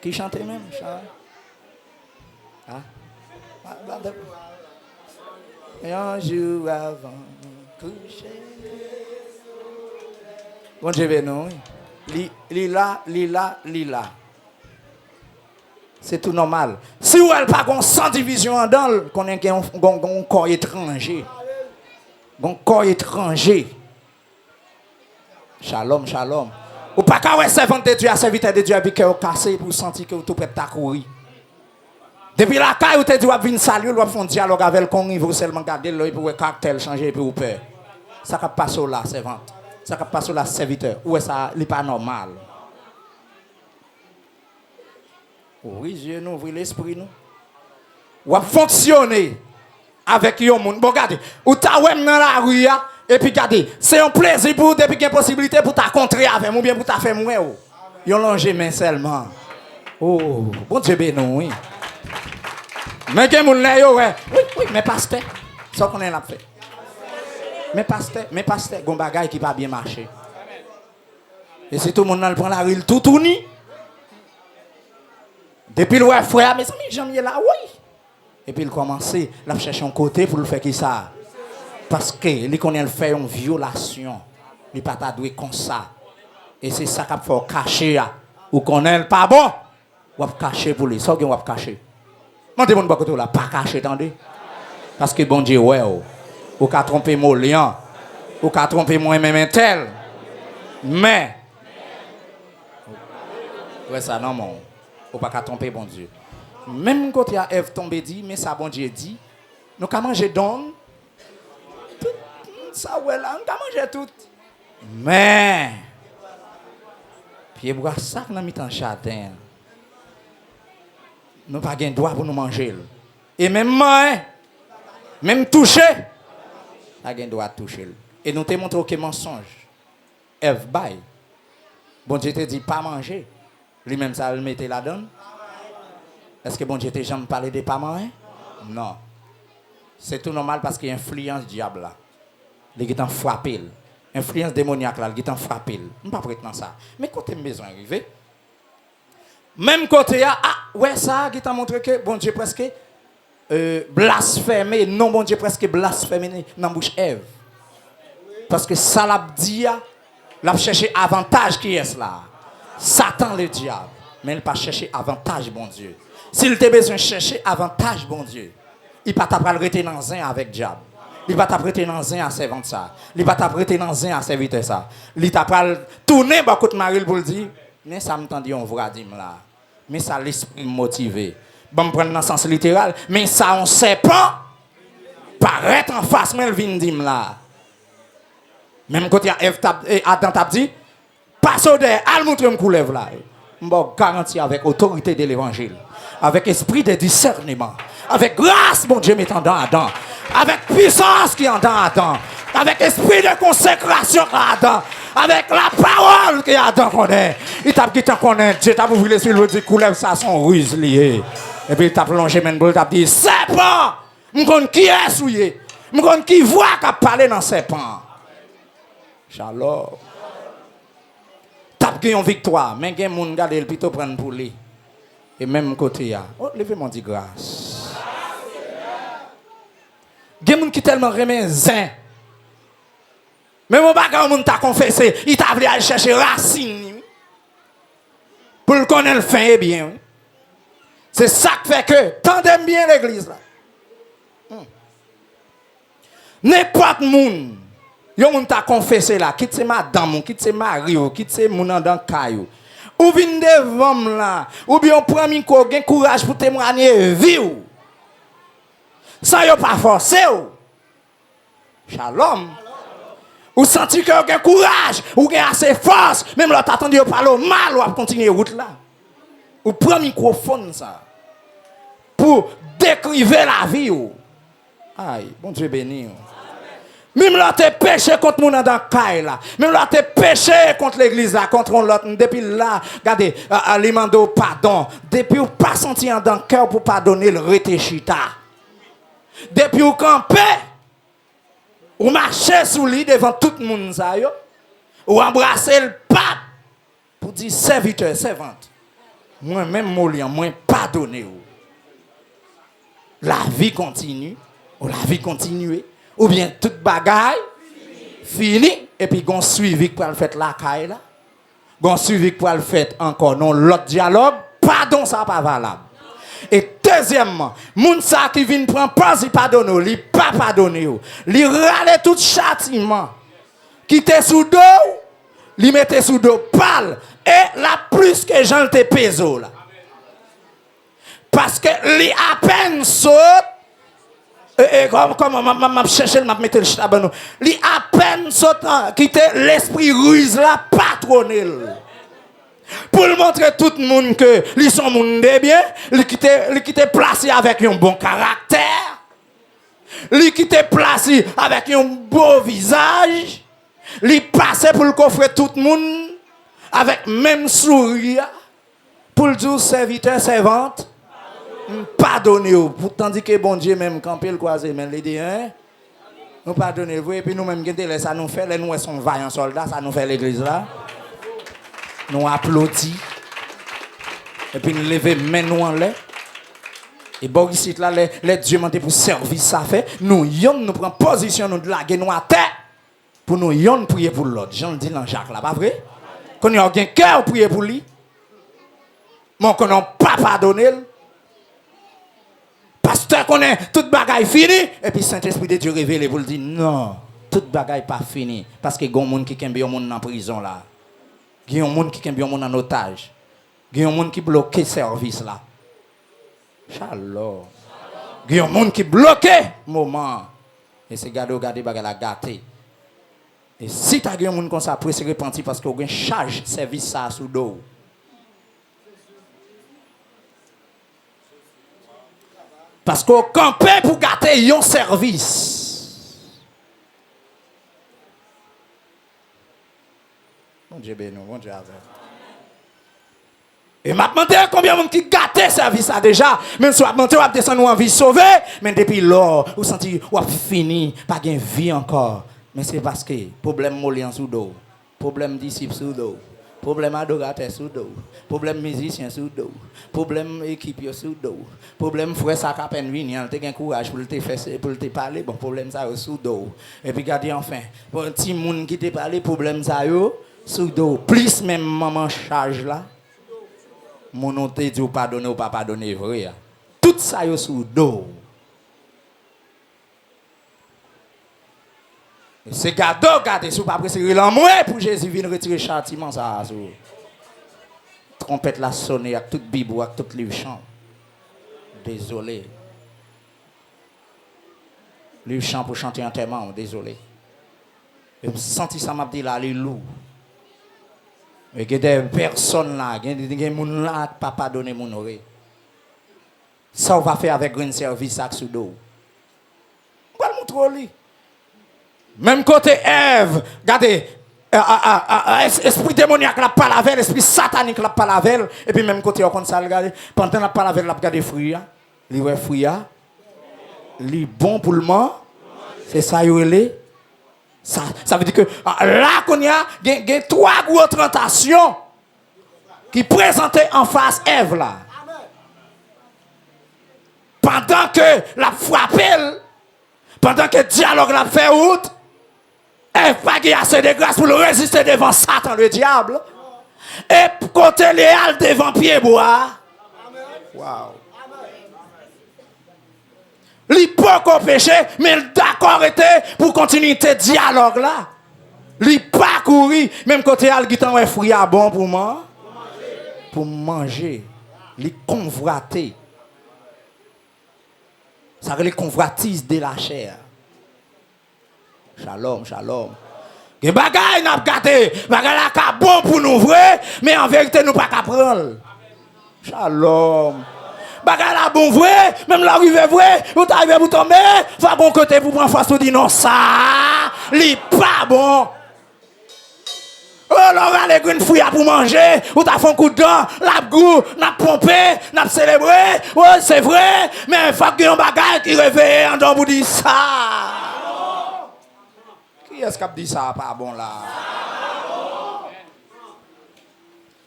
Qui chante même? Ah? Et un jour avant coucher. Bon Dieu béni. Lila. C'est tout normal. Si vous n'avez pas sans division en dans, qu'on ait un corps étranger. Un corps étranger. Shalom. Ou pas qu'à ouais servant de Dieu, serviteur de Dieu, avec cœur cassé pour sentir que vous tout prêt à courir. Depuis la caille, vous te dit, vous venir saluer, vous faire un dialogue avec le con, vous seulement garder l'œil pour le caractère changer et puis vous peur. Ça ne passe pas là, servante. Ça ne passe pas là, serviteur. Ou ça n'est pas normal. Oui, Dieu nous ouvre l'esprit nous. Ou fonctionner avec yon moun. Bon, regardez, ou ta wèm dans la rue, et puis regardez, c'est un plaisir pour depuis qu'il y a une possibilité pour ta contrer avec ou bien pour ta faire mourir. Yon longe main seulement. Oh, bon Dieu béni, oui. Mais que moun là yo, ouais. Oui, mais pasteur, ça qu'on a fait. Mais pasteur, gon bagay qui pas bien marché. Et si tout le monde prend la rue, tout tourne. Depuis le frère, mes amis, j'en ai là, oui. Et puis il commence à chercher un côté pour le faire qui ça. Parce que il connaît le faire une violation. Il pas ta doué comme ça. Et c'est ça qu'il faut cacher. Ou connaît le pas bon. Ou cacher pour lui. Ça qu'on va cacher. Moi demande pas là, pas cacher, attendez. Parce que bon Dieu ouais. Ou qu'a tromper mon lion. Ou qu'a tromper moi même un tel. Mais ouais ça non mon. Ou pas qu'à tromper bon Dieu. Même quand il y a Ève tombé dit, mais ça bon Dieu dit, nous qu'à manger don, tout ça ouais là, nous qu'à manger tout. Mais puis boire ça dans mi-temps châtain. Nous pas gain droit pour nous manger. Et même moi, même toucher, pas gain droit de toucher. Et nous te montré que mensonge. Ève bail. Bon Dieu te dit pas manger. Lui-même ça le mettait là-dedans. Est-ce que bon Dieu t'ai jamais parlé des parents? Non. C'est tout normal parce qu'il y a influence diable là. Il est en frappé. Influence démoniaque là, il est en frappé. Je ne pas prêter dans ça. Mais côté besoin arrivé. Même côté ah ouais ça qui t'a montré que bon Dieu presque blasphémé, non bon Dieu presque blasphémé dans bouche Ève. Parce que ça l'a dit l'a cherché avantage qui est là. Satan le diable, mais il pas chercher avantage bon Dieu. S'il te besoin chercher avantage bon Dieu, il pas t'apprêter dans un avec diable. Il va t'apprêter dans un à servante ça. Il va t'apprêter dans un à serviteur ça. Il t'apprêter tourner beaucoup de maril pour le dire, mais ça me dit on va dire là. Mais ça l'esprit motivé. Bon prendre dans le sens littéral, mais ça on sait pas paraître en face mais il vient dire là. Même quand il y a Adam t'a dit passe au derrière, al montre me coulève là. M'bo garanti avec autorité de l'évangile, avec esprit de discernement, avec grâce mon Dieu mettant dans Adam, avec puissance qui est dans Adam, avec esprit de consécration Adam, avec la parole que Adam connaît. Il t'a dit qu'il connaît, Dieu t'a ouvert les yeux, il dit coulève ça son ruse lié. Et puis il t'a plongé même il t'a dit serpent, m'conn qui est souillé, m'conn qui voit qu'a parler dans serpent. Shalom. Tape une victoire, mais il y a des gens qui regardent plutôt prendre pour lui. Et même côté, oh, levez-moi dit grâce. Il y a des gens qui tellement remet zin. Mais mon bagage, mon t'a confessé, il t'a voulu aller chercher racine. Pour le connaître le fin et bien. C'est ça qui fait que, tendez bien l'église là. N'importe monde. Yon moun t'a confessé là, quitte madame, quitte mari, quitte moun dans caillou. Ou vinn devant là, ou bien prend micro, gen courage pour témoigner vie ou. Sans yo pas forcer ou. Shalom. Ou senti que gen courage, ou gen assez force, même là t'attendez yo parler mal ou continuer route là. Ou prend microphone ça pour décriver la vie ou. Aïe, bon Dieu béni. Même là, tu péché contre mon dans caille là. Même là, tu péché contre l'église là, contre l'autre. Depuis là, regardez, alimento pardon. Depuis ou pas senti en dans cœur pour pardonner le rétéchita. Depuis ou campé, ou marcher sous lui devant tout le monde ça yo. Ou embrasser le pape pour dire serviteur, servante. Moi-même, moi, pardonné. La vie continue, ou la vie continue, ou bien toute bagaille fini, et puis on suivi pour le faire la caille là. On suivi pour le faire encore non l'autre dialogue, pardon ça pas valable. Et deuxièmement, moun sa qui vient prendre pas il pardonne, li pas pardonner, li râler tout châtiment qui était sous dos, li mettait sous dos pâle et la plus que Jean te peso là. Parce que li à peine saute et comme m'a chercher m'a mettre le chabano, li à peine saute quitter l'esprit ruse là patronel. Pour le montrer tout le monde que ils sont monde de bien, li quitter placé avec un bon caractère. Li quitter placé avec un beau visage. Li passé pour le coffrer tout le monde avec même sourire pour le dire serviteur servante. Pardonnez-vous. Pourtant dit que bon Dieu même camper le croisé mais les dit hein. Nous pardonnez-vous et puis nous même ça nous fait les nous sont vaillants soldats, ça nous fait l'église là. Nous applaudissons et puis nous lever main nous en l'air. Et bon ici là les dieux montent pour service ça fait. Nous nous prend position nous de la nous à terre pour nous prier pour l'autre. Jean le dit dans Jacques là, pas vrai? Qu'on y a un cœur prier pour lui. Mon qu'on n'a pas pardonné. Pasteur qu'on est toute bagaille finie et puis Saint-Esprit de Dieu révélé pour le dire non, toute bagaille pas fini parce que gon monde qui kembe yon monde en prison là. Gen monde qui kembe yon monde en otage. Gen monde qui bloqué service là. Shalom. Gen monde qui bloqué moment. Et c'est garder bagaille la gâté. Et si tu as un monde comme ça, pour se repentir parce que vous avez une charge service ça sous dos. Parce qu'on campé pour gâter un service. Bon Dieu béni, bon Dieu avec. Et m'a demandé combien de monde qui gâte service ça déjà. Même si on a demandé on descendre en vie sauvée, mais depuis là, vous sentez ou fini, pas de vie encore. Mais c'est parce que problème molien sous dos, problème disciple sous dos, problème adorateur sous dos, problème musicien sous dos, problème équipe sous dos, problème frère ça à peine venir, il a courage pour te faire pour te parler, bon problème ça sous dos. Et puis regardez enfin, pour un petit monde qui te parler problème ça sous dos, plus même maman charge là. Mon nom te dit ou pardonner ou pas pardonner vrai. Tout ça yo sous dos. C'est gardez sous pas presser l'amour pour Jésus vienne retirer châtiment ça sous. Trompette la sonner avec toute Bible avec tout livre chant. Désolé. Livre chant pour chanter enterrement, désolé. Et me senti ça m'a dit là les loups. Et il y a des personnes là, il y a des gens là qui ne pas donner mon oreille. Ça on va faire avec un service à sous dos. On va le montrer. Même côté Ève, regardez, esprit démoniaque la pas laver, esprit satanique la pas laver, et puis même côté on ça regarder, pendant la pas laver la regarder fruit, li ouais fruit, li bon pour le moment, c'est ça y ça veut dire que là qu'on y a trois grosses tentations qui présentaient en face Ève là. Pendant que la frappe, pendant que le dialogue l'a fait route, Ève pas eu assez de grâce pour le résister devant Satan, le diable. Et côté léal devant Pied-Bois. Wow. Li pas qu'on péché, mais d'accord était pour continuer ce dialogue là. Li pas courir, même côté al gitan ouais fruit à bon pour moi. Pour manger. Li convoiter. Ça veut les convoitise de la chair. Shalom, shalom. Que bagay n'a pas gâté, bagay la ka bon pour nous vrai, mais en vérité nous pas qu'à prendre. Shalom. Bagay la bon vrai, même l'arrivée vrai, vous t'arrivez pour tomber, va bon côté pour prendre face, vous dit non ça, li pas bon. Oh là on les green fruits pour manger, ou t'as fait un coup de dent, la goût, n'a pompé, n'a célébré, ouais c'est vrai, mais faut qu'il y ait un bagay qui réveille en dehors pour dire ça. Qui est-ce qui a dit ça pas bon là?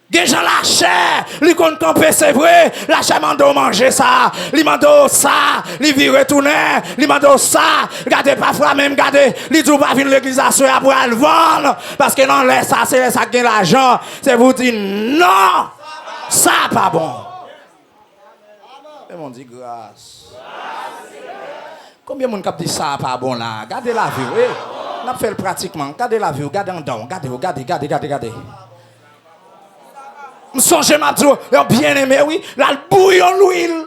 Il Les gens la chair, ils comptent camper, c'est vrai. La chair mando manger ça. Ils mando ça. Ils vivent retourner. Ils mando ça. Regardez parfois même, regardez. Ils disent pas venir l'église à soi pour le vendre. Parce que non, laisse ça, c'est ça qui gagne l'argent. C'est vous dire non. Ça pas bon. Et on dit grâce. Combien de monde qui dit ça pas bon là? Regardez la vie, oui. On a fait le pratiquement. Regardez la vie, regardez en dedans. Regardez. Je songe ma dit, bien aimé, oui. Là, le bouillon l'huile.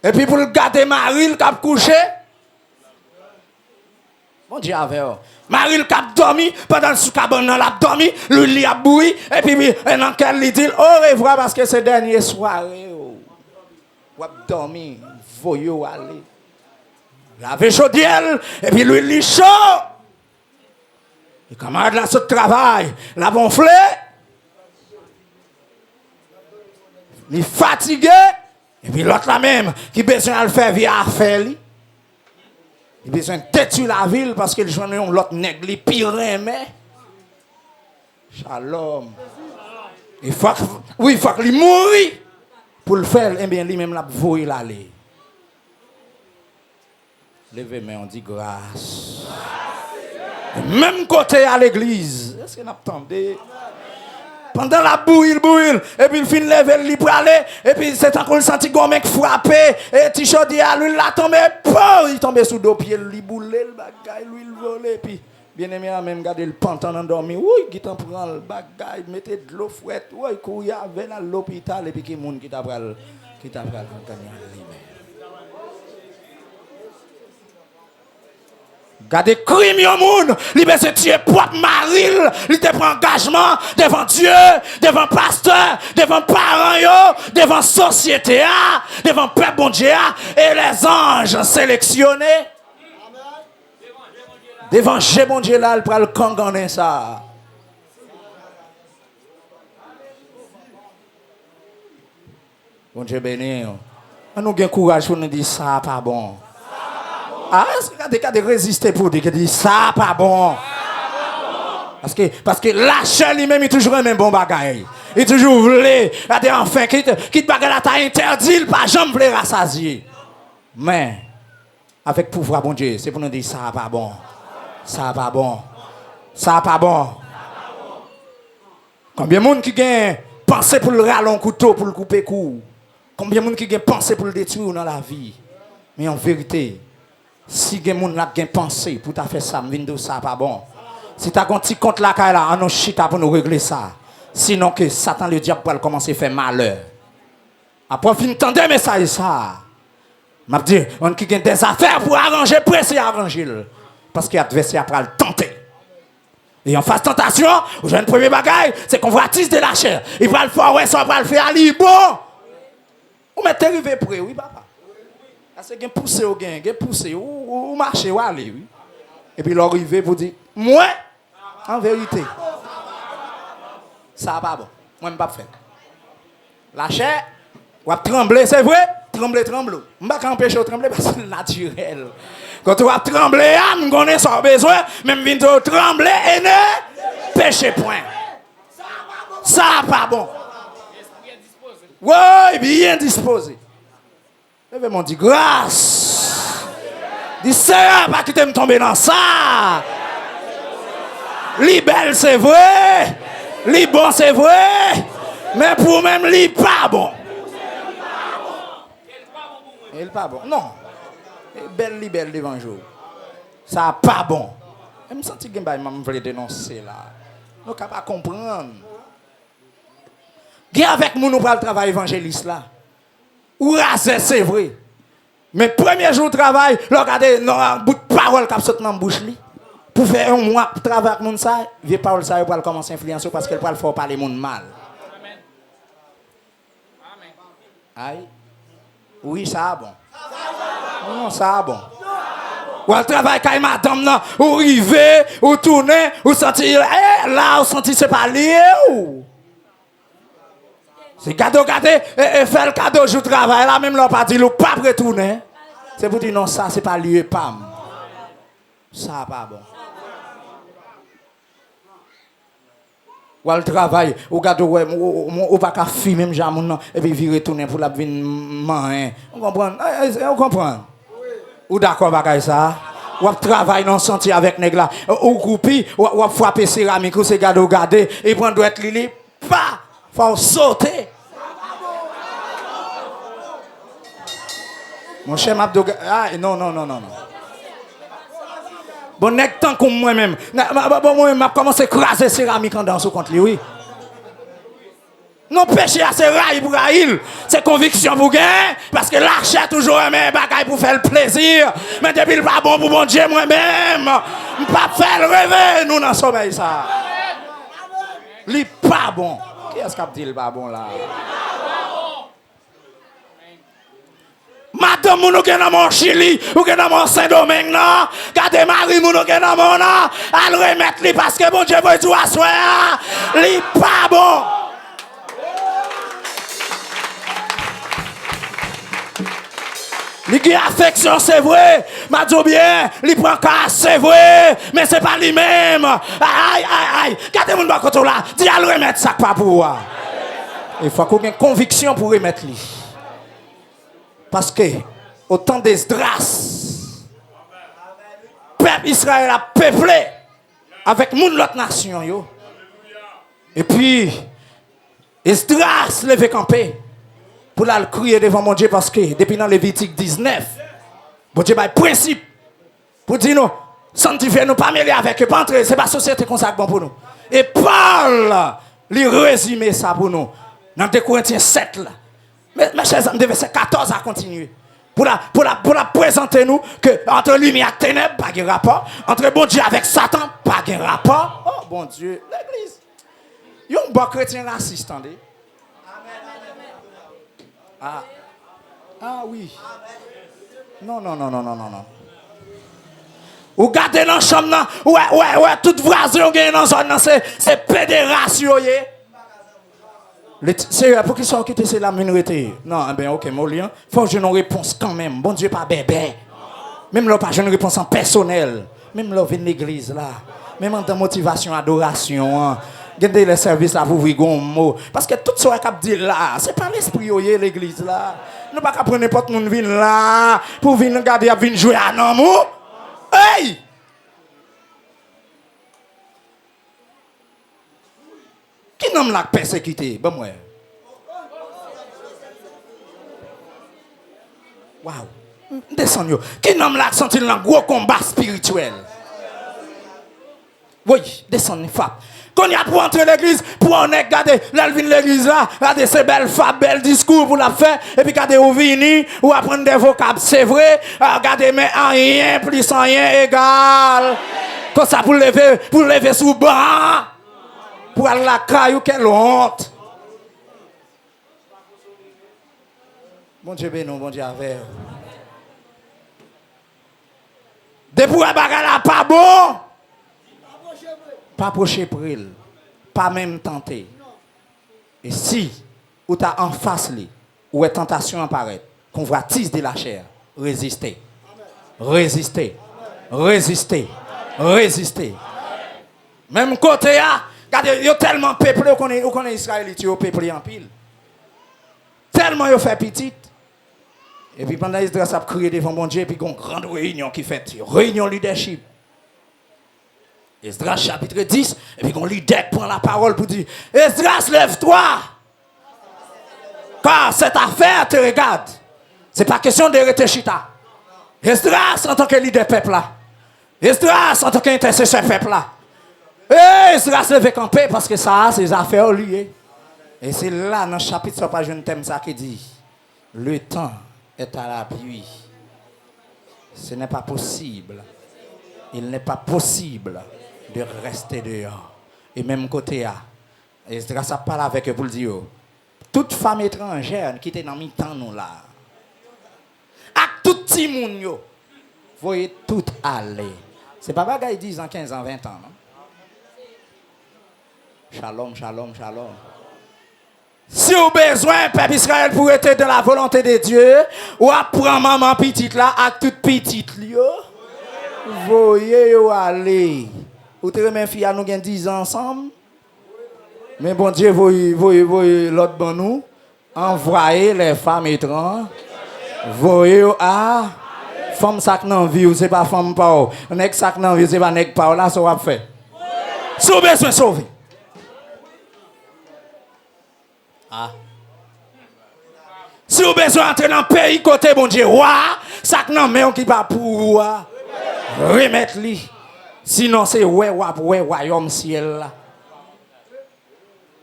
Et puis pour le garder Marie, le cap couché. Bon Dieu avec eux. Marie, le cap dormi, pendant le sous-cabane, l'a dormi, l'huile a bouilli. Et puis, dans quel lit dit, au revoir parce que c'est dernière soirée. Ou a dormi, voyou aller. Laver chaudière, et puis l'huile est chaud. Les camarades là, ce travail, la bonflé. Il est fatigué. Et puis l'autre là même, qui a besoin de le faire via affaire. Il a besoin de détruire la ville parce qu'il joue l'autre nègre, il pire mais. Shalom. Il faut qu'il mouille. Pour le faire, eh bien, lui-même l'a voulu l'aller. Levez main, on dit grâce. Même côté à l'église. Est-ce qu'on attendait? Pendant la bouille, et puis il finit lever le pour aller, et puis c'est encore le senti qu'on mec frappé, et t-shirt à lui, il a tombé, il tombe sous deux pieds, il boulé le bagage, lui il volé, et puis bien aimé a même gardé le pantalon endormi, oui, qui t'en prend le bagage, mettez de l'eau fouette, oui, il couille avec à l'hôpital, et puis qui est monde qui t'a pris Gardez crime au monde, il besoin tuer propre maril, il te prend engagement devant Dieu, devant pasteur, devant parents, devant société, devant peuple bon Dieu et les anges sélectionnés. Devant Dieu bon Dieu là, il prend le kangané ça. Bon Dieu béni. On nous gagne courage pour nous dire ça pas bon. Ah, est-ce qu'il y a des cas de résister pour dire que ça pas bon? Parce que lâcher lui-même, il toujours un même bon bagaille. Il toujours voulait, enfin, qui te bagaille la taille interdit, il pas jamais voulu rassasier. Mais, avec pouvoir, bon Dieu, c'est pour nous dire ça pas bon. Ça pas bon. Ça pas bon. Combien de monde qui gagne pensé pour le râler un couteau, pour le couper cou? Combien de monde qui gagne pensé pour le détruire dans la vie? Mais en vérité, si les gens ont pensé pour faire ça, ça pas bon. Si tu as un petit compte là, on a chita pour nous régler ça. Sinon que Satan le diable va commencer à faire malheur. Après, fin tendre mais ça et ça. M'a dit, on qui a des affaires pour arranger, presser arranger. Parce que l'adversaire va le tenter. Et en face tentation, vous avez un premier bagage, c'est qu'on voit de la chair. Il va le faire, ouais, ça va le faire, ali bon. Vous mettez arrivé près, oui, papa. Parce que vous poussé au gain, vous poussé, vous marchez, vous allez, oui. Et puis l'arrivée vous dit, moi, en vérité, ça va pas bon. Moi, je ne vais pas faire. La chair, vous trembler, c'est vrai? Trembler. Je ne vais pas empêcher de trembler parce que c'est naturel. Quand tu vas trembler, je connais son besoin, même quand tu trembler et ne péché point. Ça va pas bon. Oui, bien disposé. Je m'ont dit grâce. Dis Seigneur, pas que tu me tomber dans ça. Li belle c'est vrai. Li bon c'est vrai. Mais pour même li pas bon. Il pas bon. Non. Belle devant jour. Ça pas bon. Je me sens que je vais dénoncer là. Nous ne pouvons pas comprendre. Qui avec nous nous parle travail évangéliste là. Ou raser c'est vrai. Mais premier jour de travail, regardez un bout de parole qui saute dans la bouche li. Pour faire un mois de travail avec moun ça, vieille parole ça va commencer à influencer parce qu'elle va faire parler moun mal. Amen. Aïe. Oui, ça bon. Non, ça bon. Ou le travail quand madame là, ou river, ou tourner, ou sentir là, ou sentir c'est pas lié ou. C'est cadeau, et faire le cadeau jour travail là, même là, pas dire, ou pas retourner. C'est pour dire non, ça, c'est pas lieu, pam. Ça, pas bon. ou le travail, ou gade ou pas qu'à fumer même jamais et puis virer tourner pour la venir manger. On comprend? On comprend? Ou d'accord avec ça? Ou travaille dans le sentier avec nèg là, ou groupi, ou frapper céramique ou se garder et prendre doit être lili, pas faut sauter. Mon cher Mabdo, ah non. Bon, nèg tant comme moi-même. Bon, moi-même, m'a commencé à craser céramique en danse contre lui, oui. Non, péché à ses rails pour Raïl. C'est conviction pour gagner. Parce que l'archer toujours aimé bagaille pour faire le plaisir. Mais depuis le pas bon pour mon Dieu moi-même. Pas faire le rêver, nous dans le sommeil, ça. Li pas bon. Qui est-ce qui a dit le pas bon là? Madame, nous sommes dans mon Chili, ou dans mon Saint-Domingue, non? Gardez Marie, nous sommes dans mon nom. Elle remettre li parce que mon Dieu veut tout asseoir. Li pas bon. Li qui affection, c'est vrai. M'a dit bien, li prend casse, c'est vrai. Mais c'est pas lui-même. Aïe. Gardez mon bon côté là. Dis à le remettre ça pas pour moi. Il faut qu'on ait une conviction pour remettre lui. Parce que, au temps d'Esdras, peuple Israël a peuplé avec l'autre nation. Yo. Et puis, Esdras levé campé pour la crier devant mon Dieu parce que, depuis dans Lévitique 19, mon Dieu a un principe pour dire nous, sanctifier nous, pas mêler avec eux, pas entrer, c'est pas la société qu'on s'est bon pour nous. Et Paul, lui résumer ça pour nous, dans 2 Corinthiens 7 là. Mes chers amis, verset 14 à continuer. Pour la présenter nous que entre lumière et ténèbres, pas de rapport. Entre bon Dieu avec Satan, pas de rapport. Oh bon Dieu, l'église. Il y a un bon chrétien raciste, attendez. Ah oui. Non. Ou gardez dans la chambre, ouais, tout voisin qui est dans la zone, c'est pédération. C'est pour qu'ils soient quittés, c'est la minorité. Non, ben ok, mon lien. Faut que j'ai une réponse quand même. Bon Dieu, pas bébé. Même là, pas j'ai une réponse en personnel. Même là, vient l'église là. Même en motivation, adoration. Gardez les services là, vous voyez mot. Parce que tout ce qu'on dit là, c'est pas l'esprit l'église là. Nous pas prendre n'importe qui vient là pour venir regarder, venir jouer à non mot. Hey! Qui nomme la persécuté? Ben moi. Waouh. Descends. Qui nomme la sentir un gros combat spirituel? Oui, descends, frappe. Quand il y a pour entrer l'église, pour en regarder, l'église là, regarder ces belles fables, belles discours pour la faire, et puis regarder où venir, ou apprendre des vocables, c'est vrai, regarder mais en rien, plus en rien égal. Comme ça pour lever sous banc. Pour aller la caillou, quelle honte. Bon Dieu béni, bon Dieu avec. Depuis la bagarre pas bon. Pas approcher pour il. Pas même tenter. Et si, ou t'as en face li, ou est tentation apparaît, convoitise de la chair, résistez. Même côté là, regardez, il y a tellement peuplé qu'on est israélite, il y a peuplé en pile. Tellement il fait petit. Et puis pendant Israël a crié devant mon Dieu, et puis il y a une grande réunion qui fait, réunion leadership. Esdras chapitre 10, et puis on leader prend la parole pour dire, Esdras, lève-toi. Car cette affaire te regarde. Ce n'est pas question de retechita. Esdras en tant que leader peuple là. Esdras en tant qu'intercesseur peuple là. Esdras lève camper parce que ça, c'est des affaires liées. Et c'est là, dans le chapitre, ça pas un thème ça qui dit, le temps est à la pluie. Ce n'est pas possible. Il n'est pas possible de rester dehors. Et même côté A, Esdras a parlé avec eux pour le dire, toute femme étrangère qui était dans le temps nous là, à tout petit monde, vous voyez tout aller. C'est pas bagaille 10 ans, 15 ans, 20 ans. Non? Shalom. Si vous avez besoin, peuple Israël, pour être dans la volonté de Dieu, ou apprendre maman petite là, à toute petite là, vous voyez aller. Vous te remettez fille à nous 10 ans ensemble? Mais bon Dieu, vous l'autre bon nous, envoyez les femmes étrangères, voyez à femme sac nan vie, c'est pas femme pas. Nèg sac nan vie, c'est pas nèg pas là, ça va faire. Si vous besoin sauver. Ah. Si vous besoin entrer dans le pays côté bon Dieu, sac nan mais on qui pas pour remettre lui. Sinon c'est ouais royaume ciel là.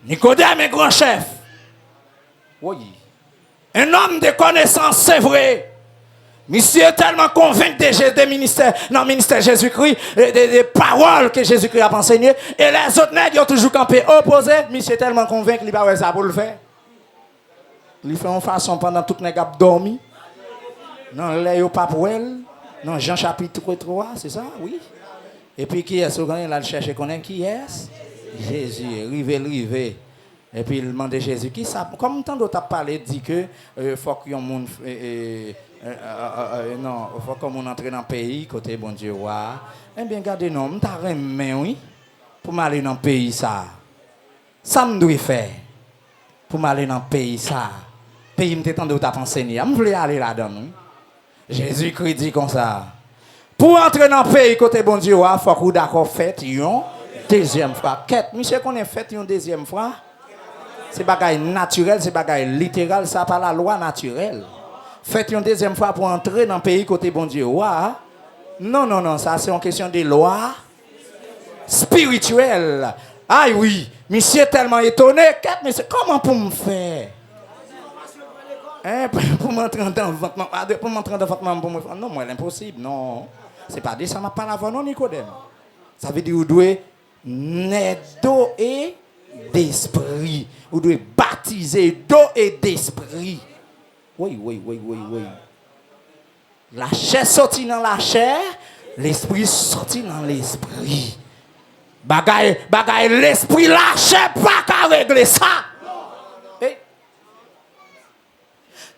Nicodème est grand chef. Oui. Un homme de connaissance, c'est vrai. Monsieur est tellement convaincu des ministères, dans le ministère de Jésus-Christ, des paroles que Jésus-Christ a enseignées. Et les autres nègres ont toujours campé opposé. Monsieur est tellement convaincu qu'il n'a pas ça pour le faire. Il fait une façon pendant tout le nègre a dormi. Non, là, il n'y a pas pour elle. Non, Jean chapitre 3, c'est ça? Oui. Et puis qui est-ce qu'on a cherché qu'on est qui est-ce? Jésus, rivé. Et puis il demande Jésus qui ça. Comme tant d'autres a parlé, dit que faut que monde non, faut que monde entre dans le pays côté bon Dieu wa. Eh bien regardez non, m'ta remen oui pour m'aller dans le pays ça. Ça me doit faire pour m'aller dans le pays ça. Pays m'te tant d'autres a enseigné. Je voulais aller là-dedans. Jésus-Christ dit comme ça. Pour entrer dans le pays côté bon Dieu wa, faut que d'accord fait une deuxième fois. Qu'est monsieur qu'on ait fait une deuxième fois? C'est bagaille naturel, c'est bagaille littéral, ça pas la loi naturelle. Faites une deuxième fois pour entrer dans le pays côté bon Dieu. Non, ça c'est une question de loi spirituelle. Ah oui, monsieur est tellement étonné. Monsieur, comment pour me faire? Pour m'entrer dans le vêtement, pour me faire. Non, moi, l'impossible, non. C'est pas dit, ça m'a pas avant, non, Nicodème. Ça veut dire, vous devez naître d'eau et d'esprit. Vous devez baptiser d'eau et d'esprit. Oui. La chair sortit dans la chair, l'esprit sortit dans l'esprit. Bagaille, l'esprit, la chair, pas qu'à régler ça.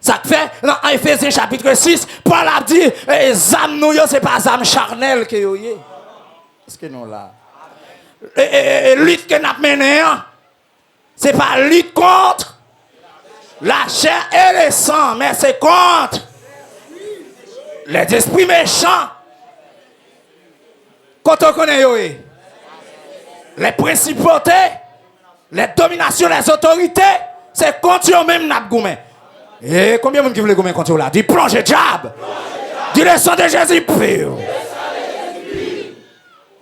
Ça fait, dans Ephésiens chapitre 6, Paul a dit, zam nou yo, c'est pas zam charnel que yo yé. Est-ce que nous là? Lutte que nous avons menée, ce n'est pas lutte contre la chair et le sang, mais c'est contre les esprits méchants. Quand on connaît les principautés, les dominations, les autorités, c'est contre eux-mêmes n'a goumé. Et combien de monde qui veut gommer contre eux là? Dis plongez diable. Dis le sang de Jésus pur.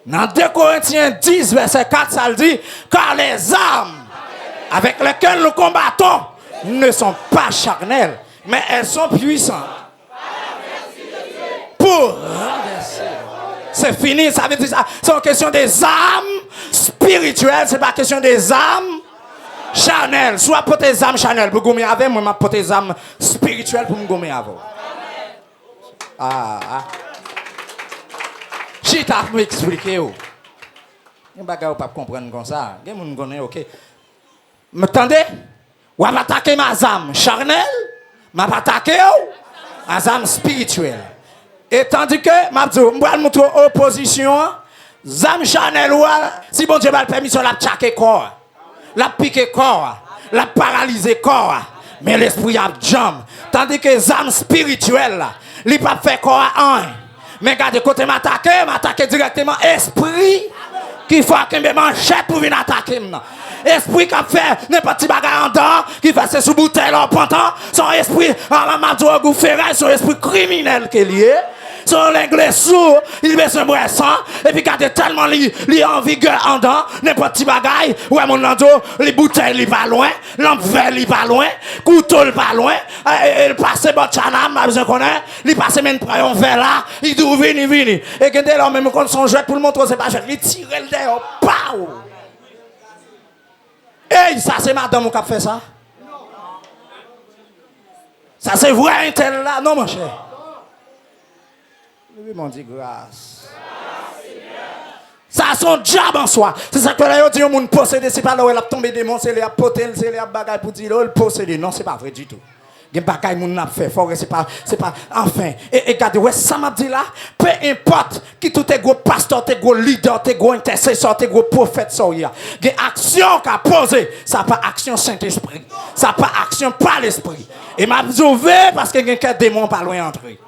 Dans 2 Corinthiens 10, verset 4, ça le dit, car les armes avec lesquelles nous combattons ne sont pas charnelles, mais elles sont puissantes. Pour renverser. C'est fini, ça veut dire ça. C'est une question des âmes spirituelles, c'est pas question des âmes charnelles. Soit pour tes âmes charnelles, pour gommer avec moi, pour tes âmes spirituelles, pour me gommer avec. Si tu as m'expliqué, vous ne pouvez pas comprendre comme ça. Vous ne connaissez pas, ok. M'entendez? Vous avez attaqué ma âme charnelle, m'a attaqué ma âme spirituelle. Et tandis que, je vais montrer opposition, âme charnelle, si bon Dieu m'a permission, la tchaquer corps, la piquer corps, la paralyser corps, mais l'esprit a jambe. Tandis que âme spirituelle, il ne peut pas faire corps à un. Mais regardez, côté m'attaquer directement esprit qui fait que me manchette pour venir attaquer. Esprit qui a fait n'importe quel bagage en dehors, qui fait ses sous-bouteilles en pantant, son esprit en mamadou ou ferraille, son esprit criminel qui est lié. Son l'anglais sourd, il met son bras sang, et puis quand il est tellement li en vigueur en dedans, n'importe quel bagage, ouais mon nando, les bouteilles li pas loin, l'envers li pas loin, couteau li pas loin, il passe bon chanam, m'a besoin connaître, il passe même prend un verre là, il dit vini. Et quand il a même contre son jouet pour le montrer c'est pas jouet, il tire le dehors, pao. Hey, ça c'est madame qui a fait ça. Ça c'est vrai un tel là, non mon cher. Oui, mon Dieu, grâce. Ça a son diable en soi. C'est ça que là, on dit, on possédé, c'est pas là où elle a tombé des démons, c'est les potel, c'est les bagailles pour dire, il possédé. Non, c'est pas vrai du tout. Gen bagay moun n'a fait fort c'est pas enfin et regardez ouais ça m'a dit là peu importe qui tout est gros pasteur t'es gros leader t'es gros intercesseur t'es gros prophète ça y a gen action qu'a posé ça pas action Saint-Esprit ça pas action par l'esprit et m'a sauvé parce que gen quelques démons pas loin entrer.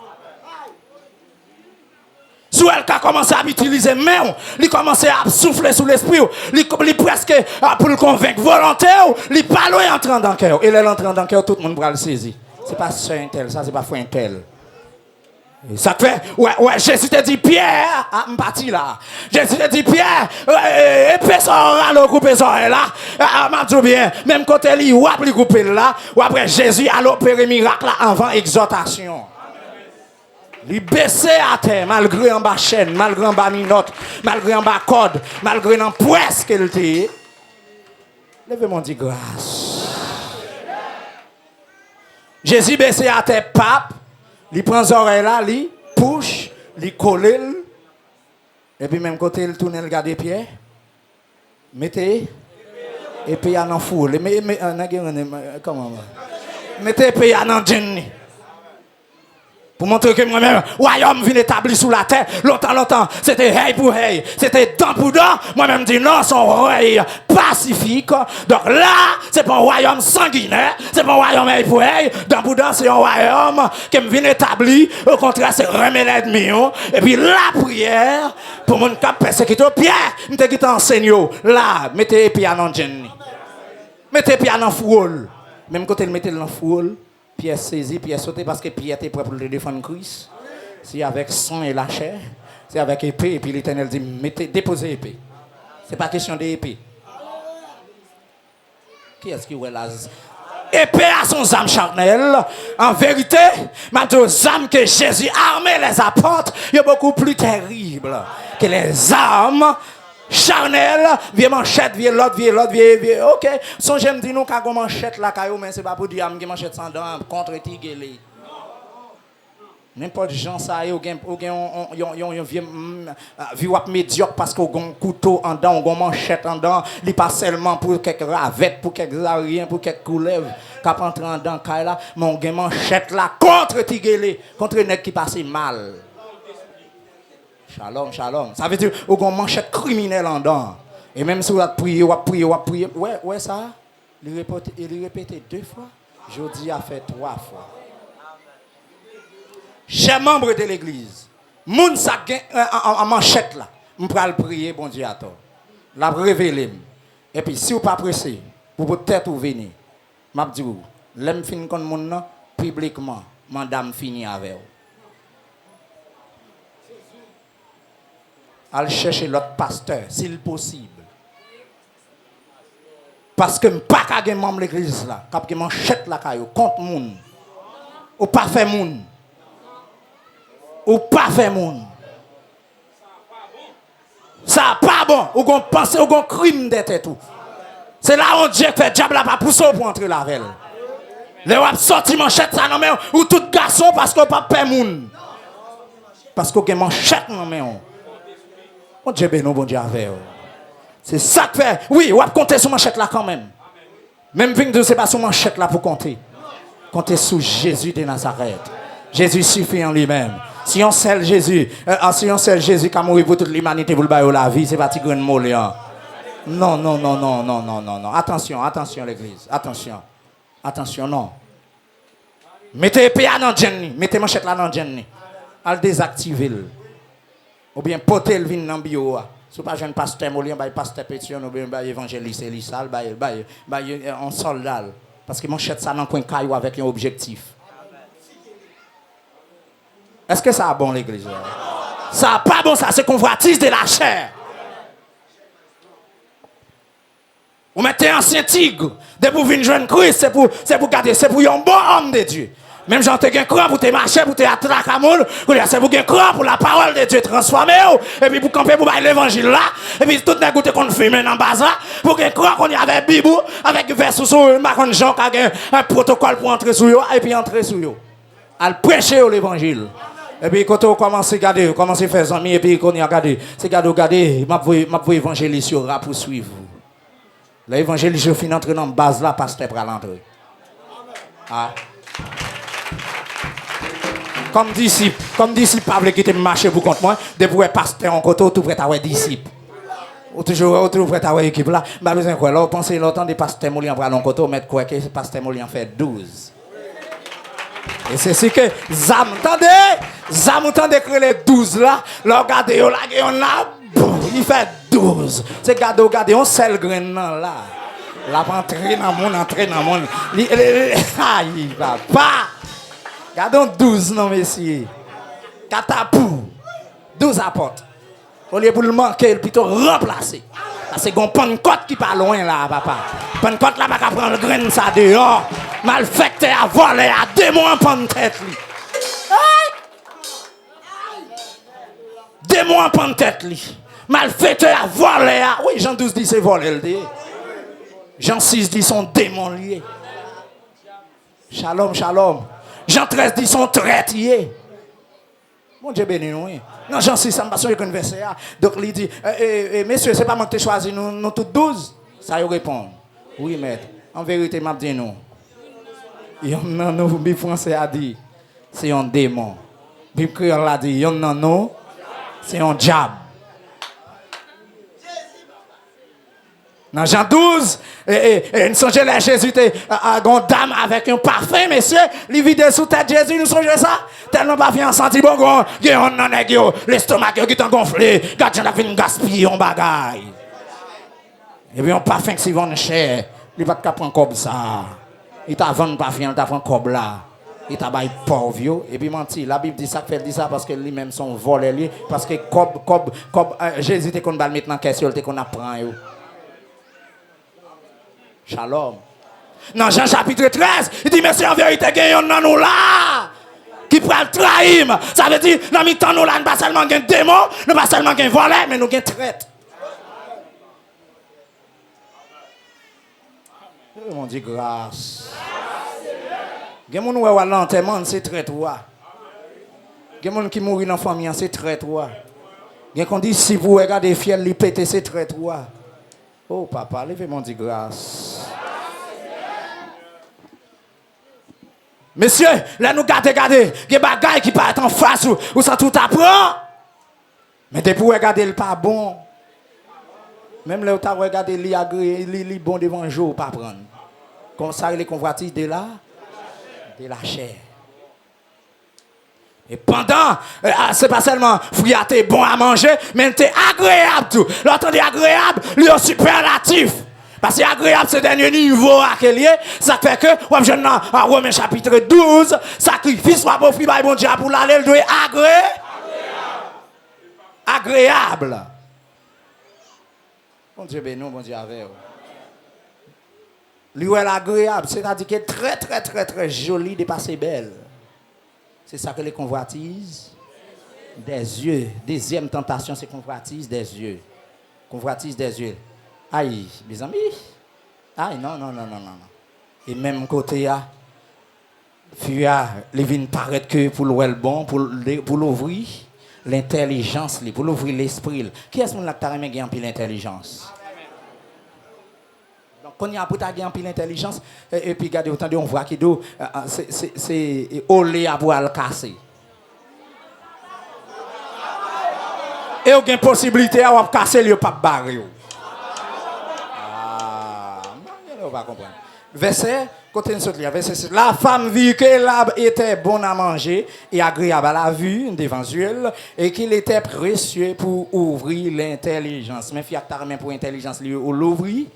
Sous elle a commencé à utiliser main, il commencé à souffler sous l'esprit, il presque pour le convaincre volontaire, il parle entrant dans le cœur. Et elle entrant dans le cœur, tout le monde va le saisir. C'est pas ça un tel, ça c'est pas foi un tel. Et ça fait, ouais, Jésus te dit Pierre, m'parti là. Jésus te dit Pierre, épée ça, le couper ça là. M'a dit bien, même côté lui, ou après couper là, ou après Jésus a l'opéré miracle là avant exhortation. Il baissé à terre, malgré en bas chaîne, malgré en bas minote, malgré en bas corde, malgré en presque qu'elle était. Levez-moi dit grâce. Jésus baissé à terre, pape, il prend les oreilles là, il push, il colle, et puis même côté il tourne, il garde les pieds, mettez, et puis il y a un foule, comment? Mettez, et puis il y a un djinn. Pour montrer que moi-même, royaume vient établi sous la terre, longtemps, c'était hey pour hey, c'était dent pour dent. Moi-même dis non, son royaume pacifique. Donc là, c'est pas un royaume sanguinaire, c'est pas un royaume hey pour hey, dent pour dent, c'est un royaume qui vient établi. Au contraire, c'est remettre l'ennemi. Et puis la prière, pour mon cap persécuté, Pierre, je te enseigne là, mettez pieds dans Jenny. Mettez pieds dans foule. Même quand elle mettez dans foule. Pierre saisi, Pierre sauté parce que Pierre était prêt pour le défendre Christ. C'est avec sang et la chair. C'est avec épée. Et puis l'Éternel dit, déposez épée. C'est pas question d'épée. Qui est-ce qui est là? Épée à son âme charnelle. En vérité, ma deux âmes que Jésus armé les apporte, il est beaucoup plus terrible que les âmes charnel, vieux manchette, vieux l'autre, ok. Son j'aime dire nous qu'à manchette la caillou, mais c'est pas pour dire que manchette sans dents contre tigélé. N'importe gens ça yo vieux médiocre parce qu'on a un couteau en dents, on manchette en dents, il pas seulement pour quelques ravettes, pour quelques ariens, pour quelques couleuvres cap entrer en dents caille là, mais on manchette là contre tigélé, contre nèg qui passe mal. Shalom, shalom. Ça veut dire qu'on a une manchette criminelle en dedans. Et même si on a prié. Ouais, ça. Il répétait 2 fois. Jodi a fait 3 fois. Chers membres de l'église, moun sa gen en manchette là. On va le prier, bon Dieu à toi. La révéler. Et puis si vous pas pressé, pour peut-être venir. M'a dit vous, l'aime fin kon moun nan publiquement, madame fini avec vous. Aller chercher l'autre pasteur, s'il possible. Parce que je ne peux pas faire membre de l'église là, quand je manchette la caillou, contre moun. Ou pas faire moun. Ou pas faire moun. Ça pas bon. Ou gon penser, ou gon crime d'être tout. C'est là où Dieu fait diable là pas pousser pour entrer la velle. Les wap sorti manchette ça non mais ou tout garçon parce qu'on pas faire moun. Parce qu'on gen manchette non mais on. Bon Dieu béni, bon Dieu avec. C'est ça que fait. Oui, on va compter sur manchette là quand même. Même si ce n'est pas sur manchette là pour compter. Comptez sur Jésus de Nazareth. Jésus suffit en lui-même. Si on sait Jésus, qui a mouru pour toute l'humanité pour le bailler la vie, c'est pas petit grand moléant. Non. Attention l'église. Attention, non. Mettez PA dans Jenny. Mettez manchette là dans Jenny. Al désactiver. Ou bien porter le vin dans bio. Si pas jeune pasteur Molien, pasteur Pétion, ou bien évangéliste Elissal, on soldat. Parce que mon chèque ça dans coin caillou avec un objectif. Est-ce que ça a bon l'église? Ça a pas bon, ça c'est convoitise de la chair. Vous mettez un ancien tigre, de pour venir joindre Christ, c'est pour garder, c'est pour un bon homme de Dieu. Même si tu as un cran pour te marcher, pour te attraper à moule, c'est pour un cran pour la parole de Dieu transformer, et puis pour camper pour l'évangile là, et puis tout le monde qu'on fait dans le bas là, pour un cran qu'on y avait Bible, avec verset sur Macron Jean qui a un protocole pour entrer sur eux, et puis entrer sur eux. À prêcher l'évangile. Et puis quand on commence à regarder, on commence à faire des amis, et puis quand on y a regardé, c'est regarder, m'a pour évangéliste pour suivre. L'évangéliste finit entrer dans la base là, pasteur pour l'entrer. Ah. Comme disciple, pas qui te marcher pour contre moi, de pour pasteur en côté, tout prêt à avoir disciple. Ou toujours prêt à avoir équipe là. Pas besoin quoi. Là, pensez longtemps des pasteurs Molian pour aller en côté, mettre quoi que pasteur Molian fait 12. Et c'est ce que Zam entendez que les 12 là, là regardez là, on a il fait 12. C'est regardez on seul grain là. La entrer dans le monde. Aïe, papa. Regardons 12, non, messieurs. Catapou. 12 apportes. Au lieu pour le manquer, il plutôt remplacer. Parce que c'est un côte qui pas loin là, papa. Côte là, pas prendre le grain ça dehors. Malfecté à voler, à démon en pan tête. Démon en pan tête. Malfecté à voler. Oui, Jean 12 dit c'est voler. Jean 6 dit son démon lié. Shalom, shalom. Jean 13 dit son traite lié. Mon Dieu béni nous. Non, Jean 6, ça me passe sur le verset. Donc il dit, messieurs, c'est pas moi qui t'ai choisi, nous tous 12. Ça y répond. Oui, maître. En vérité, m'a dit non. Non, non, le français a dit, c'est un démon. Le créole a dit, non, non, c'est un diable. Dans Jean 12, nous songeons là, Jésus était une dame avec un parfum, messieurs. Il vide sous tête Jésus, nous songeons ça. Tellement pas bien senti, bon, l'estomac qui est gonflé, gardien la vie gaspiller en bagaille. Et puis un parfum qui s'y vend cher, il va pas prendre comme ça. Il t'a vendu parfum, il t'a vendu comme là. Il t'a baillé pauvre, et puis menti. La Bible dit ça, fait dit ça parce que lui-même sont volés, parce que Jésus était qu'on va mettre dans question, il qu'on apprend. Shalom. Dans Jean chapitre 13, il dit, mais c'est en vérité qu'il y a un nous là qui prend le trahim. Ça veut dire, dans le temps nous là, nous pas seulement un démon, nous pas seulement un voleur, mais nous avons traite. Oh mon Dieu, grâce. Il y a des gens qui ont l'enterrement, c'est traite. Il y a des gens qui mourent dans la famille, c'est traite. Il y a des gens qui disent, si vous regardez fiel, les pété, c'est traite. Oh papa, levez mon Dieu grâce. Messieurs, là nous regardez, il y a des bagailles qui partent en face ou ça tout apprend. Mais depuis vous regardez le pas bon. Même là où tu as regardé les bon devant le jour, pas prendre. Comme ça, les convoitises de la chair. Et pendant, c'est pas seulement friaté bon à manger, mais c'est agréable tout. L'entendez agréable, lui est superlatif. Parce que agréable, c'est le dernier niveau à quel lieu. Ça fait que, en Romains chapitre 12, sacrifice, soit beau fruit, bon Dieu, pour l'aller, il doit être agréable. Bon Dieu béni, bon Dieu avec vous. Lui est agréable, c'est-à-dire qu'il est très, très, très, très joli, dépassé belle. C'est ça que les convoitises des yeux. Deuxième tentation, c'est convoitise des yeux. Convoitise des yeux. Aïe, mes amis. Aïe, non. Et même côté, les vignes paraît que pour le bon, pour l'ouvrir l'intelligence, pour l'ouvrir l'esprit. Qui est-ce qui a gagné un peu l'intelligence? Quand il y a un peu l'intelligence, et puis regardez, autant on voit qu'il c'est au lait à boire le casser. Et il y a une possibilité à casser le pape barré. On va comprendre. Verset, verset, la femme vit que l'arbre était bon à manger et agréable à la vue devant elle et qu'il était précieux pour ouvrir l'intelligence. Mais il y a ta pour l'intelligence, l'ouvrir.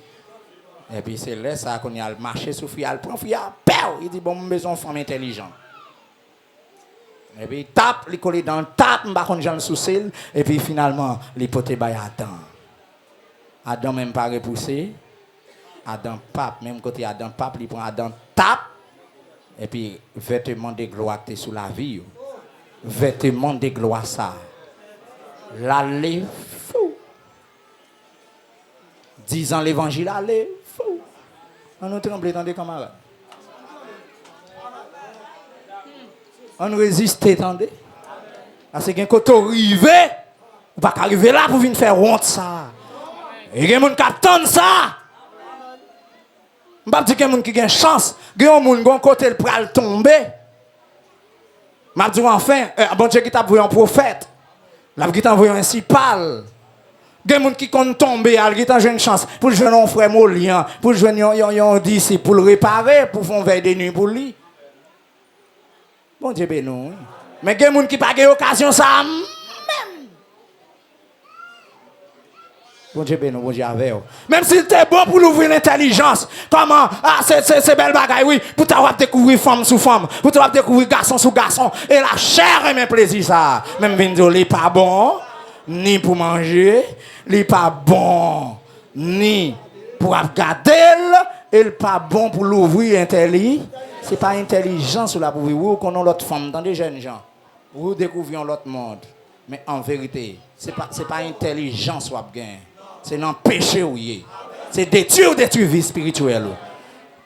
Et puis c'est là ça qu'on a marché sur Fial, prend Fial, il dit bon, besoin de femme intelligente. Et puis il tape, il colle dans le tape, il va dans le sous-cil, et puis finalement, il pote by Adam. Adam même pas repoussé. Adam pape, même côté Adam pape, il prend Adam tape, et puis vêtement de gloire qui est sous la vie. Vêtement de gloire ça. L'aller fou. 10 ans l'évangile, allez. On nous tremble dans des camarades. On nous résiste, attendez. Parce que quand on arrive, on va pas arriver là pour venir faire honte ça. Et il y a des gens qui attendent ça. Je ne dis pas qu'il y a des gens qui ont une chance. Il y a des gens qui ont côté le pral tomber. M'a dit enfin, bon Dieu qui t'a envoyé un prophète. La qui t'a envoyé un cipal. Des gens qui comptent tomber, qui t'a une chance pour jouer un frère Molien, pour jouer un disciple, pour le réparer, pour faire veille de nuit pour lui. Bon Dieu béni. Mais des gens qui n'ont pas l'occasion ça même. Bon Dieu béni, bon Dieu avec vous. Même s'il était bon pour l'ouvrir l'intelligence, comment, c'est belle bagaille, oui, pour t'avoir découvert femme sous femme, pour t'avoir découvert garçon sous garçon, et la chair est même plaisir ça. Même Vinzo, il n'est pas bon, ni pour manger, il n'est pas bon, ni pour regarder, il n'est pas bon pour l'ouvrir intelligence. Ce n'est pas intelligence ou la pour vous qu'on a l'autre femme dans des jeunes gens. Vous découvrez l'autre monde. Mais en vérité, ce n'est pas intelligence ou gain. C'est non péché ou yé. C'est détruire vie spirituelle.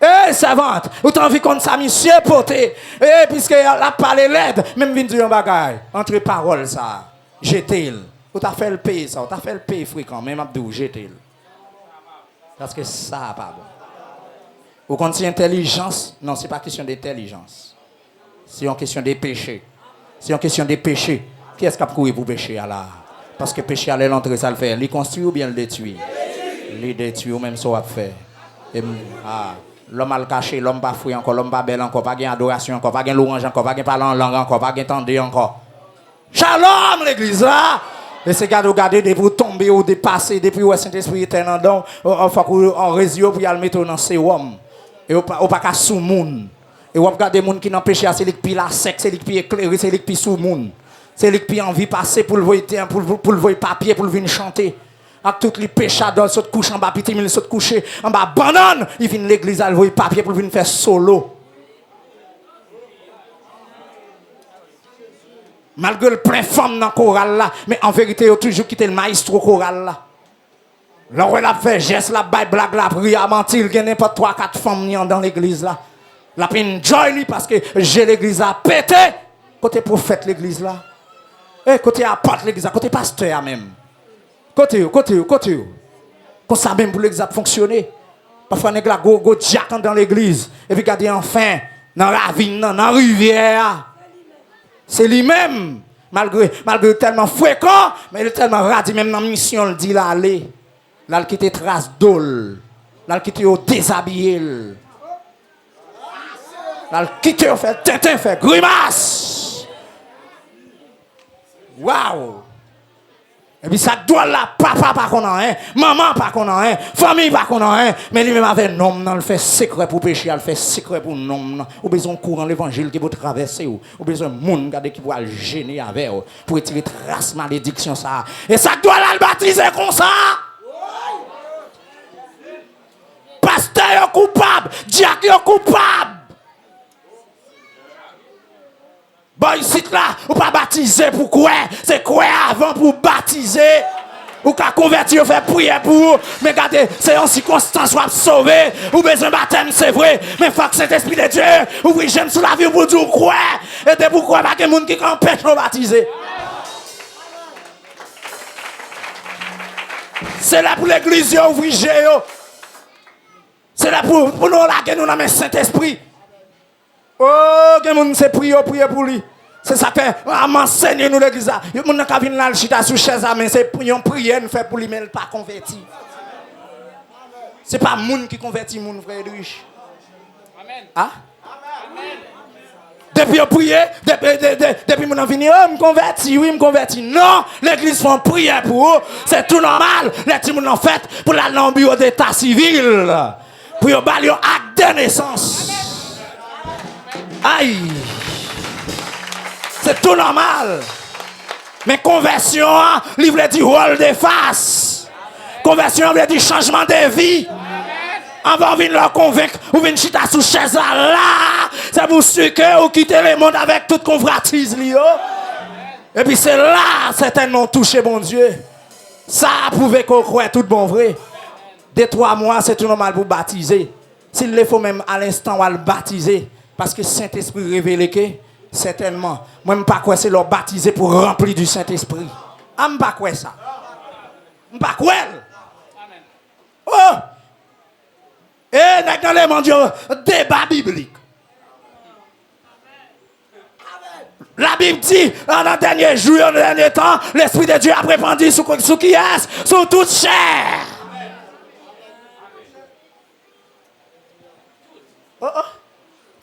Eh, savante, ou t'as envie qu'on ça, monsieur poté. Eh, puisque la parlé l'aide, même vient dire un bagage. Entre paroles, ça. Jetez-le. Ou t'as fait le pays, ça. Ou t'as fait le pays fréquent, même abdou, jetez-le. Parce que ça, pas bon. Ou quand c'est intelligence, non, c'est pas question d'intelligence. C'est une question de péché. C'est une question de péché. Qui est-ce qui a couru pour pécher là? Parce que péché à l'entrée, ça le fait. Il construit ou bien le détruit? Il détruit ou même ça va faire. L'homme a le caché, l'homme pas fouillé encore, l'homme pas belle encore, pas gain adoration encore, pas gain louange encore, pas gain parler en langue encore, pas gain tendé encore. Shalom l'église là! Et c'est garder des vous tomber ou dépasser depuis où Saint-Esprit est en dedans, en résio pour y aller mettre dans ses hommes. Et au pas qu'à sous moun. Et on regarde des gens qui n'ont péché, c'est les qui la sexe, c'est les qui éclairé, c'est les qui sous moun. C'est les qui envie passer pour le voir pour le voir papier pour le venir chanter. Avec tous les péchadors, saute couche en bas, petit mille saute coucher en bas, banane, ils viennent l'église à le voir papier pour le venir faire solo. Malgré le plein femme dans le choral là, mais en vérité, il a toujours quitté le maestro choral là. Là où elle a fait geste, la baille blague, la prière, mentir, il y a n'importe 3-4 femmes dans l'église là. La peine joy parce que j'ai l'église à péter. Côté prophète l'église là. Et côté apôtre l'église, côté pasteur même. Côté. Comme ça même pour l'église a fonctionner. Parfois on est là go jack dans l'église et puis regardez enfin dans la ravine, dans la rivière. C'est lui-même malgré tellement fréquent, mais il est tellement radis même dans la mission il dit là aller. Là il quitte trace d'ol. Là il quitte au déshabillé. Là il quitte au fait tintin fait grimace. Waouh! Et puis ça doit là, papa pas qu'on a un, maman pas qu'on a un, famille pas qu'on a un, mais lui-même avec un homme, il fait secret pour pécher, il fait secret pour un homme. Ou besoin courant l'évangile qui peut traverser, ou besoin de monde qui va gêner avec, pour retirer trace malédiction ça. Et ça doit là le baptiser comme ça. Pasteur est coupable, diacre est coupable. Bon, ici là, ou pas baptiser pour quoi? C'est quoi avant pour baptiser? Ou qu'à convertir, faire prier pour. Mais regardez, c'est en circonstance où sauver. Ou besoin de baptême, c'est vrai. Mais il faut que cet esprit de Dieu ouvre j'aime sous la vie pour dire quoi? Et c'est pourquoi pas que les gens qui empêchent de baptiser. C'est là pour l'église, ouvrir Géo. C'est là pour nous laguer nous dans le Saint-Esprit. Oh, que moun se prier pour lui. C'est ça que m'enseigne nous l'église. Il y a des gens qui viennent là, chita sous chaise, mais c'est une prière nous fait pour lui, mais il pas converti. C'est pas moun qui convertit moun, frère Edrich. Amen. Ah? Amen. Depuis on prie, depuis mon venu, me converti, oui, me converti. Non, l'église fait une prière pour eux. C'est tout normal. Les petits moun en fait pour la bureau d'état civil. Pour y avoir un acte de naissance. Aïe, c'est tout normal. Mais conversion, il veut dire rôle de face. Conversion veut dire changement de vie. On va venir leur convaincre, ou venir chita sous chaise là. C'est pour ceux que vous quittez le monde avec toute convoitise. Et puis c'est là, certainement, touché bon Dieu. Ça a prouvé qu'on croit tout bon vrai. Dès 3 mois, c'est tout normal pour baptiser. S'il le faut même à l'instant, on va le baptiser. Parce que Saint-Esprit révélé que, certainement, moi, je ne sais pas quoi c'est leur baptiser pour remplir du Saint-Esprit. Je ne sais pas quoi ça. Je ne sais pas quoi. Oh! Et dans les mondiaux, débat biblique. La Bible dit, dans le dernier jour, dans le dernier temps, l'Esprit de Dieu a répandu sur qui est, sur toute chair.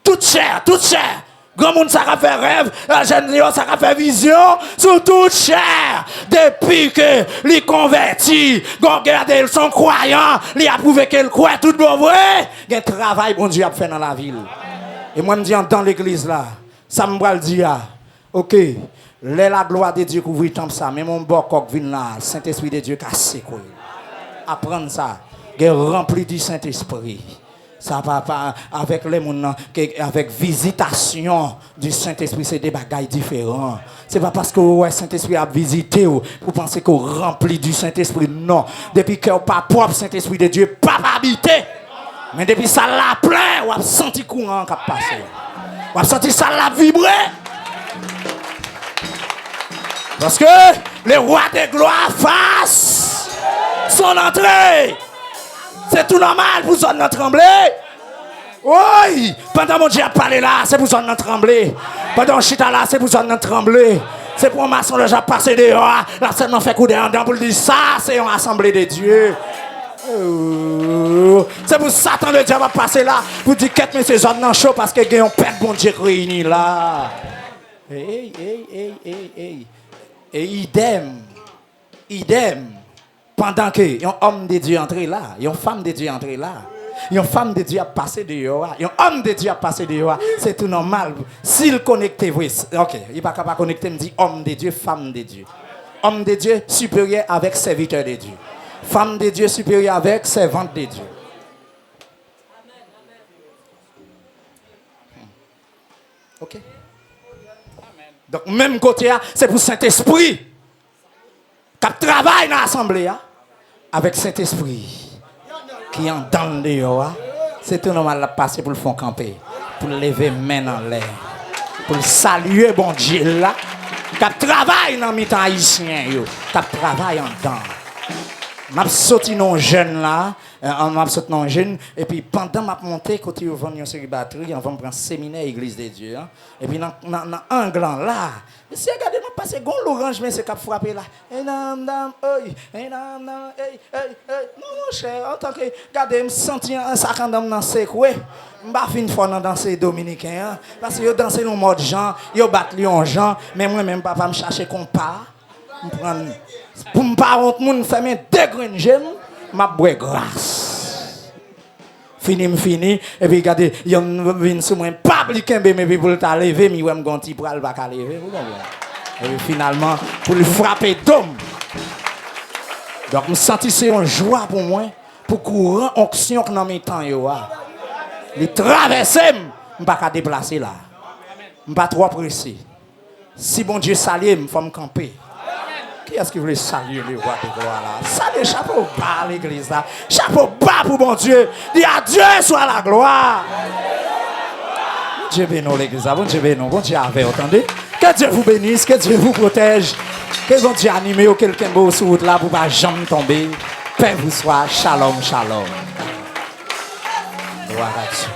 Toute chair, toute chair. Grand monde, ça a fait rêve, jeune Léon, ça a fait vision, sur toute chair. Depuis que les convertis, regardez, son croyant, il a prouvé qu'il croit tout bon vrai. Il y a un travail, bon Dieu, a fait dans la ville. Et moi, je me dis, dans l'église là, ça me dit, ok, la gloire de Dieu couvre le temple ça, mais mon bon coq vient là, Saint-Esprit de Dieu cassé quoi. Apprendre ça, il est rempli du Saint-Esprit. Ça va pas avec les gens, avec visitation du Saint-Esprit, c'est des bagailles différents. C'est pas parce que le Saint-Esprit a visité vous pensez qu'on remplit du Saint-Esprit. Non. Depuis que vous pas propre, Saint-Esprit de Dieu, pas habité. Mais depuis ça l'a plein, vous avez senti courant qui a passé. Vous avez senti ça l'a vibré. Parce que le roi de gloire fasse son entrée. C'est tout normal pour ça de trembler. Oui, pendant mon Dieu a parlé là, c'est pour ça de trembler. Pendant que chita là, c'est pour ça de trembler. C'est pour un maçon de j'ai passé dehors. Là, seulement fait coup de dedans pour dire ça, c'est une assemblée de Dieu. C'est pour Satan de Dieu va passer là. Pour dire que mes ces hommes chaud parce que ont père bon Dieu réuni là. Hey. Et idem. Pendant que un homme de Dieu entré là, une femme de Dieu entré là, une femme de Dieu a passé dehors, un homme de Dieu a passé dehors, c'est tout normal. S'il connecte, oui, ok, il n'est pas capable de connecter, me dit homme de Dieu, femme de Dieu. Homme de Dieu supérieur avec serviteur de Dieu. Femme de Dieu supérieure avec servante de Dieu. Ok? Donc, même côté, c'est pour Saint-Esprit qui travaille dans l'assemblée. Avec Saint-Esprit qui est dans le dehors, c'est tout normal de passer pour le fond camper, pour lever main en l'air, pour saluer bon Dieu là, qui travaille dans le temps haïtien, qui travaille en dedans. Je suis sorti dans jeune là, et puis pendant ma montée, quand je vais sur la batterie, on va prendre un séminaire Église de Dieu. Et puis dans un grand là, si regardez, je passe l'orange, mais c'est qui a frappé là. Non, mon cher, en tant que, regardez, je me sens un sac en dame dans ce coin. Je ne vais pas faire danser dominicain, parce que je danse dans le mode Jean, je bats en Jean, mais moi-même, papa me chercher compas. Pour me pas honte, moun faire mes deux j'aime, m'a boire grâce. Fini, et puis regardez, yon vient sur moi, pas bliquer, mais puis pour le lever, mais ouais, m'gon ti pral va lever, et puis finalement, pour le frapper d'homme. Donc, me senti c'est une joie pour moi, pour courant onction dans mes temps, yo. Les traverser, me pas déplacer là. Me pas trop pressé. Si bon Dieu salue, me faut me camper. Qui est-ce qui voulait saluer le roi de gloire là? Salut, chapeau bas l'église là. Chapeau bas pour bon Dieu. Dis à Dieu soit la gloire. Bon Dieu bénisse l'église là. Bon Dieu bénisse. Bon Dieu avec, entendez? Que Dieu vous bénisse, que Dieu vous protège. Que bon Dieu anime ou quelqu'un beau sur route là pour pas jamais tomber. Paix vous soit. Shalom, shalom. Gloire à Dieu.